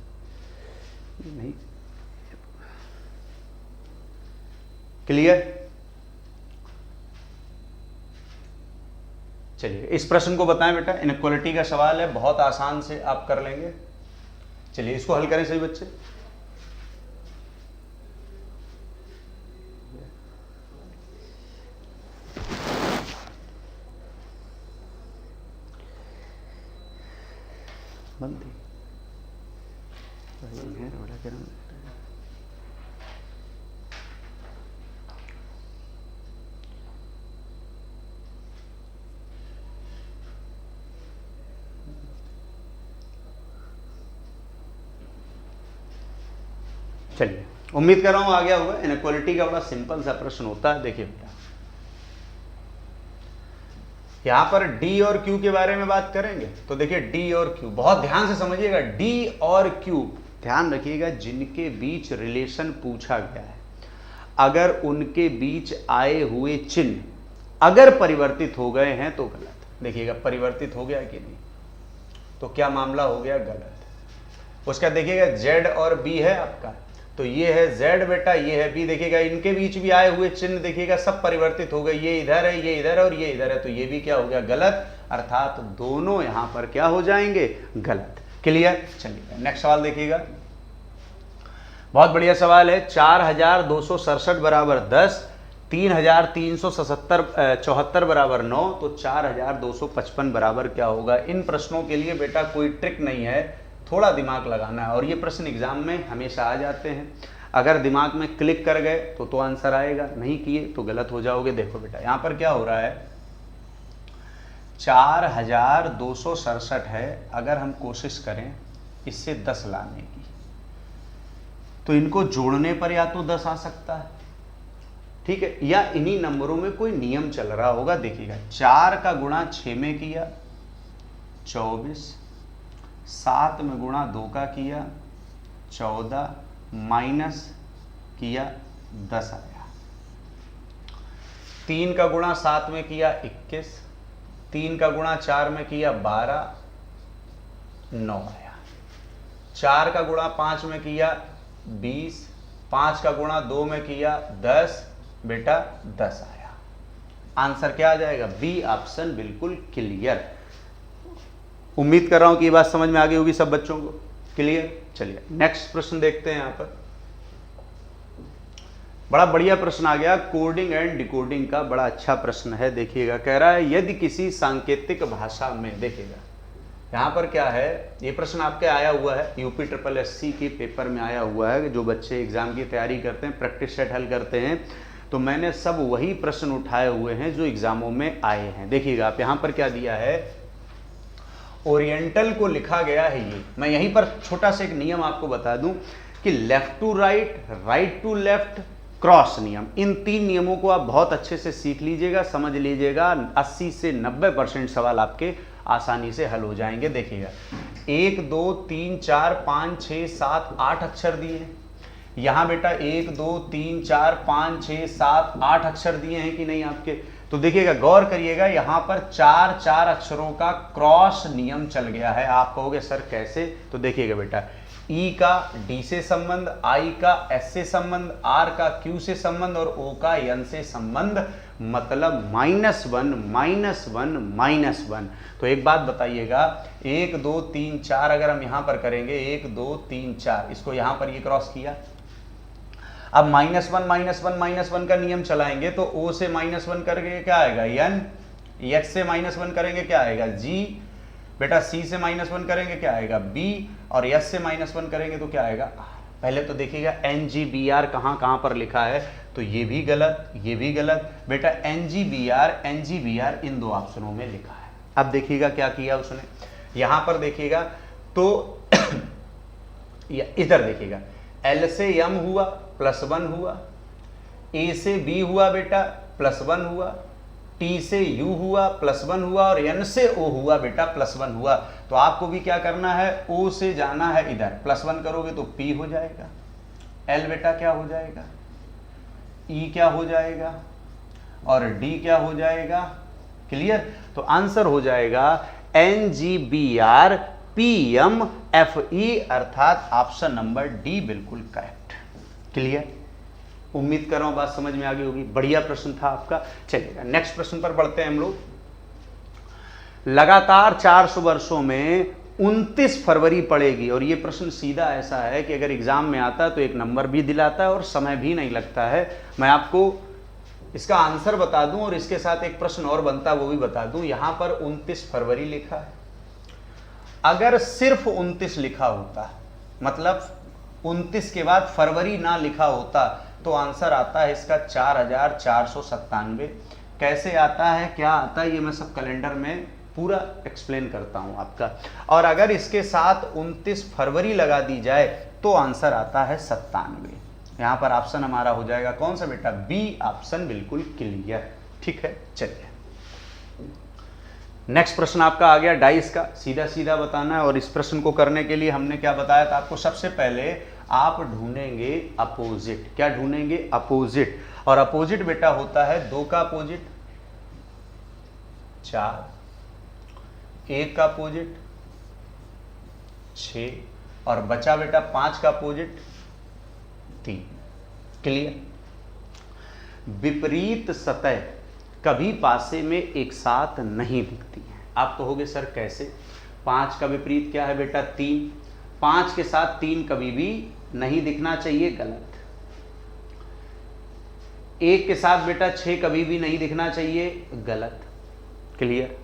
नहीं क्लियर। चलिए इस प्रश्न को बताएं बेटा, इनइक्वालिटी का सवाल है, बहुत आसान से आप कर लेंगे। चलिए इसको हल करें सभी बच्चे। बंद चलिए उम्मीद कर रहा हूं आ गया होगा। इनइक्वालिटी का बड़ा सिंपल सा प्रश्न होता है। देखिए बेटा यहां पर डी और क्यू के बारे में बात करेंगे। तो देखिए डी और क्यू बहुत ध्यान से समझिएगा। डी और क्यू ध्यान रखिएगा, जिनके बीच रिलेशन पूछा गया है, अगर उनके बीच आए हुए चिन्ह अगर परिवर्तित हो गए हैं तो गलत। देखिएगा परिवर्तित हो गया कि नहीं, तो क्या मामला हो गया, गलत। उसका देखिएगा जेड और बी है आपका, तो ये है जेड बेटा, ये है बी। देखिएगा इनके बीच भी आए हुए चिन्ह देखिएगा सब परिवर्तित हो गए, ये इधर है, ये इधर है और ये इधर है, तो ये भी क्या हो गया, गलत। अर्थात दोनों यहां पर क्या हो जाएंगे, गलत। क्लियर। चलिए नेक्स्ट सवाल देखिएगा, बहुत बढ़िया सवाल है। 4267 बराबर 10, 3374 बराबर 9, तो 4255 बराबर क्या होगा। इन प्रश्नों के लिए बेटा कोई ट्रिक नहीं है, थोड़ा दिमाग लगाना है। और ये प्रश्न एग्जाम में हमेशा आ जाते हैं। अगर दिमाग में क्लिक कर गए तो आंसर आएगा, नहीं किए तो गलत हो जाओगे। देखो बेटा यहां पर क्या हो रहा है, 4267 है। अगर हम कोशिश करें इससे 10 लाने की, तो इनको जोड़ने पर या तो 10 आ सकता है, ठीक है, या इन्हीं नंबरों में कोई नियम चल रहा होगा। देखिएगा 4 का गुणा 6 में किया 24, 7 में गुणा 2 का किया 14, माइनस किया 10 आया। 3 का गुणा 7 में किया 21, 3 का गुणा 4 में किया 12, 9 आया। 4 का गुणा 5 में किया 20, 5 का गुणा 2 में किया 10, बेटा 10 आया। आंसर क्या आ जाएगा, बी ऑप्शन, बिल्कुल क्लियर। उम्मीद कर रहा हूं कि ये बात समझ में आ गई होगी सब बच्चों को। क्लियर। चलिए नेक्स्ट प्रश्न देखते हैं। यहां पर बड़ा बढ़िया प्रश्न आ गया, कोडिंग एंड डिकोडिंग का बड़ा अच्छा प्रश्न है। देखिएगा, कह रहा है यदि किसी सांकेतिक भाषा में, देखिएगा यहाँ पर क्या है, ये प्रश्न आपके आया हुआ है यूपी SSSC के पेपर में आया हुआ है, जो बच्चे एग्जाम की तैयारी करते हैं, प्रैक्टिस सेट हल करते हैं, तो मैंने सब वही प्रश्न उठाए हुए हैं जो एग्जामों में आए हैं। देखिएगा आप यहाँ पर क्या दिया है, ओरिएंटल को लिखा गया है ये। मैं यहीं पर छोटा सा एक नियम आपको बता दूं कि left to right, right to left, cross नियम, इन 3 नियमों को आप बहुत अच्छे से सीख लीजिएगा, समझ लीजिएगा। 80 से 90% सवाल आपके आसानी से हल हो जाएंगे। देखिएगा 1 2 3 4 5 6 7 8 अक्षर दिए हैं यहाँ बेटा, 1 2 3 4 5 6 7 8 अक्षर दिए हैं कि नहीं आपके। तो देखिएगा, गौर करिएगा, यहाँ पर 4 अक्षरों का क्रॉस नियम चल गया है। आप कहोगे सर कैसे, तो देखिएगा बेटा, ई का डी से संबंध, आई का एस से संबंध, आर का क्यू से संबंध और ओ का एन से संबंध, मतलब -1 -1 तो एक बात बताइएगा, 1 2 3 4 अगर हम यहां पर करेंगे 1 2 3 4, इसको यहां पर ये क्रॉस किया, अब -1 का नियम चलाएंगे तो O से -1 करके क्या आएगा N, X से -1 करेंगे क्या आएगा G, बेटा C से -1 करेंगे क्या आएगा B, और S से -1 करेंगे तो क्या आएगा R। पहले तो देखिएगा NGBR कहाँ पर लिखा है, तो ये भी गलत, ये भी गलत। बेटा NGBR इन 2 ऑप्शनों में लिखा है। अब देखिएगा क्या किया उसने, यहां पर देखिएगा तो इधर देखिएगा, L से M हुआ +1 हुआ, A से B हुआ बेटा +1 हुआ, T से U हुआ +1 हुआ और N से O हुआ बेटा +1 हुआ। तो आपको भी क्या करना है, O से जाना है इधर, +1 करोगे तो P हो जाएगा, L बेटा क्या हो जाएगा, E क्या हो जाएगा और D क्या हो जाएगा, क्लियर। तो आंसर हो जाएगा NGBR PMFE, अर्थात ऑप्शन नंबर डी बिल्कुल करेक्ट। क्लियर, उम्मीद कर रहा हूं बात समझ में आ गई होगी। बढ़िया प्रश्न था आपका। चलिएगा नेक्स्ट प्रश्न पर बढ़ते हैं हम लोग। लगातार 400 वर्षों में 29 फरवरी पड़ेगी, और ये प्रश्न सीधा ऐसा है कि अगर एग्जाम में आता है तो एक नंबर भी दिलाता है और समय भी नहीं लगता है। मैं आपको इसका आंसर बता दूं और इसके साथ एक प्रश्न और बनता है वो भी बता दूं। यहां पर 29 फरवरी लिखा है, अगर सिर्फ 29 लिखा होता, मतलब 29 के बाद फरवरी ना लिखा होता, तो आंसर आता है इसका 4497। कैसे आता है, क्या आता है, ये मैं सब कैलेंडर में पूरा एक्सप्लेन करता हूं आपका। और अगर इसके साथ 29 फरवरी लगा दी जाए तो आंसर आता है 97। यहां पर ऑप्शन हमारा हो जाएगा कौन सा बेटा, बी ऑप्शन बिल्कुल क्लियर। ठीक है, चलिए नेक्स्ट प्रश्न आपका आ गया डाइस का, सीधा सीधा बताना है। और इस प्रश्न को करने के लिए हमने क्या बताया था आपको, सबसे पहले आप ढूंढेंगे अपोजिट। क्या ढूंढेंगे, अपोजिट। और अपोजिट बेटा होता है 2 का अपोजिट 4, 1 का अपोजिट 6 और बचा बेटा 5 का अपोजिट 3। क्लियर। विपरीत सतह कभी पासे में एक साथ नहीं दिखती हैं। आप कहोगे सर कैसे, 5 का विपरीत क्या है बेटा 3, 5 के साथ 3 कभी भी नहीं दिखना चाहिए, गलत। 1 के साथ बेटा 6 कभी भी नहीं दिखना चाहिए, गलत। क्लियर।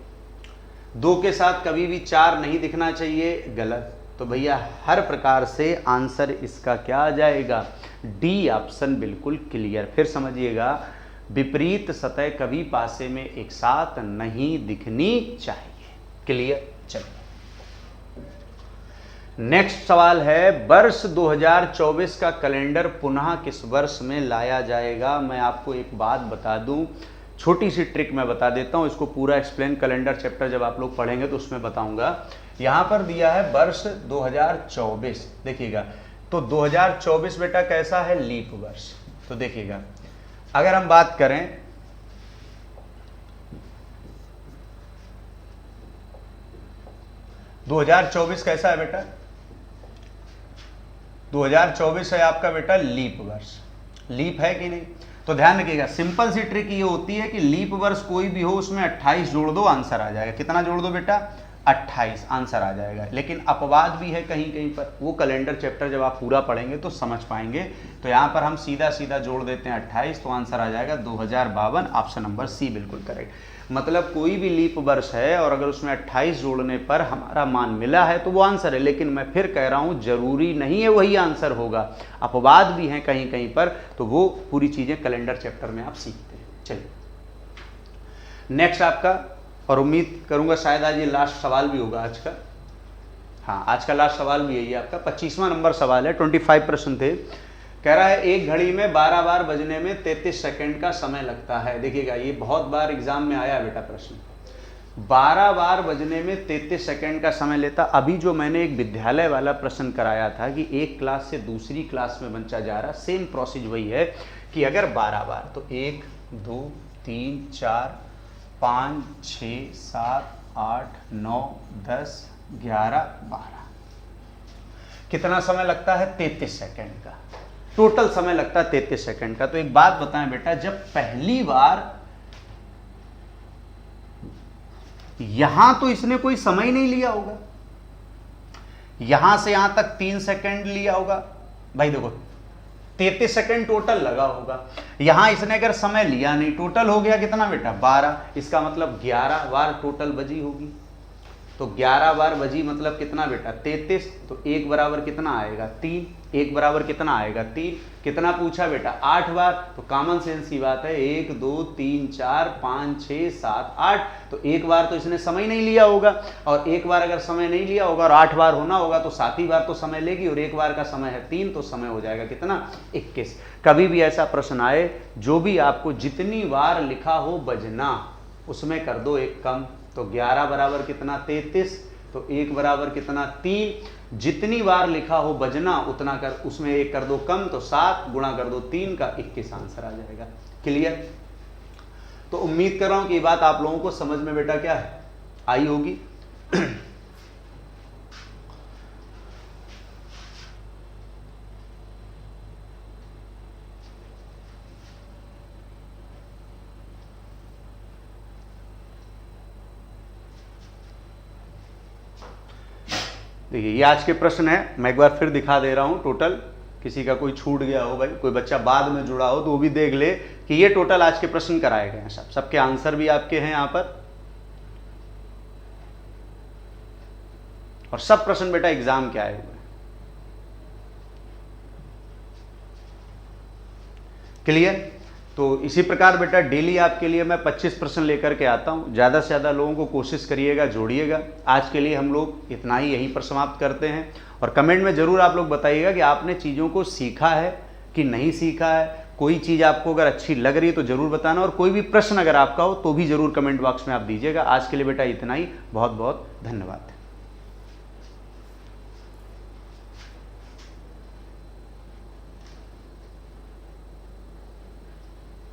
2 के साथ कभी भी 4 नहीं दिखना चाहिए, गलत। तो भैया हर प्रकार से आंसर इसका क्या आ जाएगा, डी ऑप्शन बिल्कुल क्लियर। फिर समझिएगा, विपरीत सतह कभी पासे में एक साथ नहीं दिखनी चाहिए। क्लियर। चलिए नेक्स्ट सवाल है, वर्ष 2024 का कैलेंडर पुनः किस वर्ष में लाया जाएगा। मैं आपको एक बात बता दूं, छोटी सी ट्रिक मैं बता देता हूं, इसको पूरा एक्सप्लेन कैलेंडर चैप्टर जब आप लोग पढ़ेंगे तो उसमें बताऊंगा। यहां पर दिया है वर्ष 2024, देखिएगा तो 2024 बेटा कैसा है, लीप वर्ष। तो देखिएगा अगर हम बात करें 2024 कैसा है बेटा, 2024 है आपका बेटा लीप वर्ष। लीप है कि नहीं, तो ध्यान रखिएगा, सिंपल सी ट्रिक ये होती है कि लीप वर्ष कोई भी हो उसमें 28 जोड़ दो, आंसर आ जाएगा। कितना जोड़ दो बेटा, 28 आंसर आ जाएगा। लेकिन अपवाद भी है कहीं कहीं पर, वो कैलेंडर चैप्टर जब आप पूरा पढ़ेंगे तो समझ पाएंगे। तो यहाँ पर हम सीधा सीधा जोड़ देते हैं 28, तो आंसर आ जाएगा 2052, ऑप्शन नंबर सी बिल्कुल करेक्ट। मतलब कोई भी लीप वर्ष है और अगर उसमें 28 जोड़ने पर हमारा मान मिला है तो वो आंसर है। लेकिन मैं फिर कह रहा हूँ जरूरी नहीं है वही आंसर होगा, अपवाद भी हैं कहीं कहीं पर, तो वो पूरी चीज़ें कैलेंडर चैप्टर में आप सीखते हैं। चलिए नेक्स्ट आपका, और उम्मीद करूंगा शायद आज ये लास्ट सवाल भी होगा आज का। हाँ, आज का लास्ट सवाल भी यही आपका 25वां नंबर सवाल है, 25 प्रश्न थे। कह रहा है एक घड़ी में 12 बार बजने में 33 सेकंड का समय लगता है। देखिएगा ये बहुत बार एग्जाम में आया बेटा प्रश्न, 12 बार बजने में 33 सेकंड का समय लेता। अभी जो मैंने एक विद्यालय वाला प्रश्न कराया था कि एक क्लास से दूसरी क्लास में बच्चा जा रहा, सेम प्रोसेस वही है कि अगर 12 बार तो 1 2 3 4 5 6 7 8 9 10 11 12, कितना समय लगता है? 33 सेकंड का टोटल समय लगता है 33 सेकंड का। तो एक बात बताएं बेटा, जब पहली बार यहां तो इसने कोई समय नहीं लिया होगा, यहां से यहां तक 3 सेकंड लिया होगा भाई, देखो 33 सेकंड टोटल लगा होगा। यहां इसने अगर समय लिया नहीं, टोटल हो गया कितना बेटा? 12, इसका मतलब 11 बार टोटल बजी होगी। तो 11 बार बजी मतलब कितना बेटा? 33। तो 1 बराबर कितना आएगा? 3। 1 बराबर कितना आएगा? 3। कितना पूछा बेटा? 8 बार। तो कॉमन सेंस की बात है, 1 2 3 4 5 6 7 8। तो 1 बार तो इसने समय नहीं लिया होगा, और 1 बार अगर समय नहीं लिया होगा और 8 बार होना होगा तो 7ही बार तो समय लेगी, और 1 बार का समय है 3, तो समय हो जाएगा कितना? 21। कभी भी ऐसा प्रश्न आए, जो भी आपको जितनी बार लिखा हो बजना, उसमें कर दो 1 कम। तो 11 बराबर कितना? 33। तो 1 बराबर कितना? 3। जितनी बार लिखा हो बजना उतना कर, उसमें 1 कर दो कम, तो 7 गुणा कर दो 3 का 21 आंसर आ जाएगा। क्लियर? तो उम्मीद कर रहा हूं कि ये बात आप लोगों को समझ में बेटा क्या है, आई होगी। देखिए ये आज के प्रश्न है, मैं एक बार फिर दिखा दे रहा हूं टोटल, किसी का कोई छूट गया हो भाई, कोई बच्चा बाद में जुड़ा हो तो वो भी देख ले कि ये टोटल आज के प्रश्न कराए गए हैं। सबके आंसर भी आपके हैं यहां पर, और सब प्रश्न बेटा एग्जाम के आए हुए हैं। क्लियर? तो इसी प्रकार बेटा डेली आपके लिए मैं 25 प्रश्न लेकर के आता हूं। ज़्यादा से ज़्यादा लोगों को कोशिश करिएगा, जोड़िएगा। आज के लिए हम लोग इतना ही यहीं पर समाप्त करते हैं, और कमेंट में ज़रूर आप लोग बताइएगा कि आपने चीज़ों को सीखा है कि नहीं सीखा है। कोई चीज़ आपको अगर अच्छी लग रही है तो ज़रूर बताना, और कोई भी प्रश्न अगर आपका हो तो भी ज़रूर कमेंट बॉक्स में आप दीजिएगा। आज के लिए बेटा इतना ही, बहुत बहुत धन्यवाद।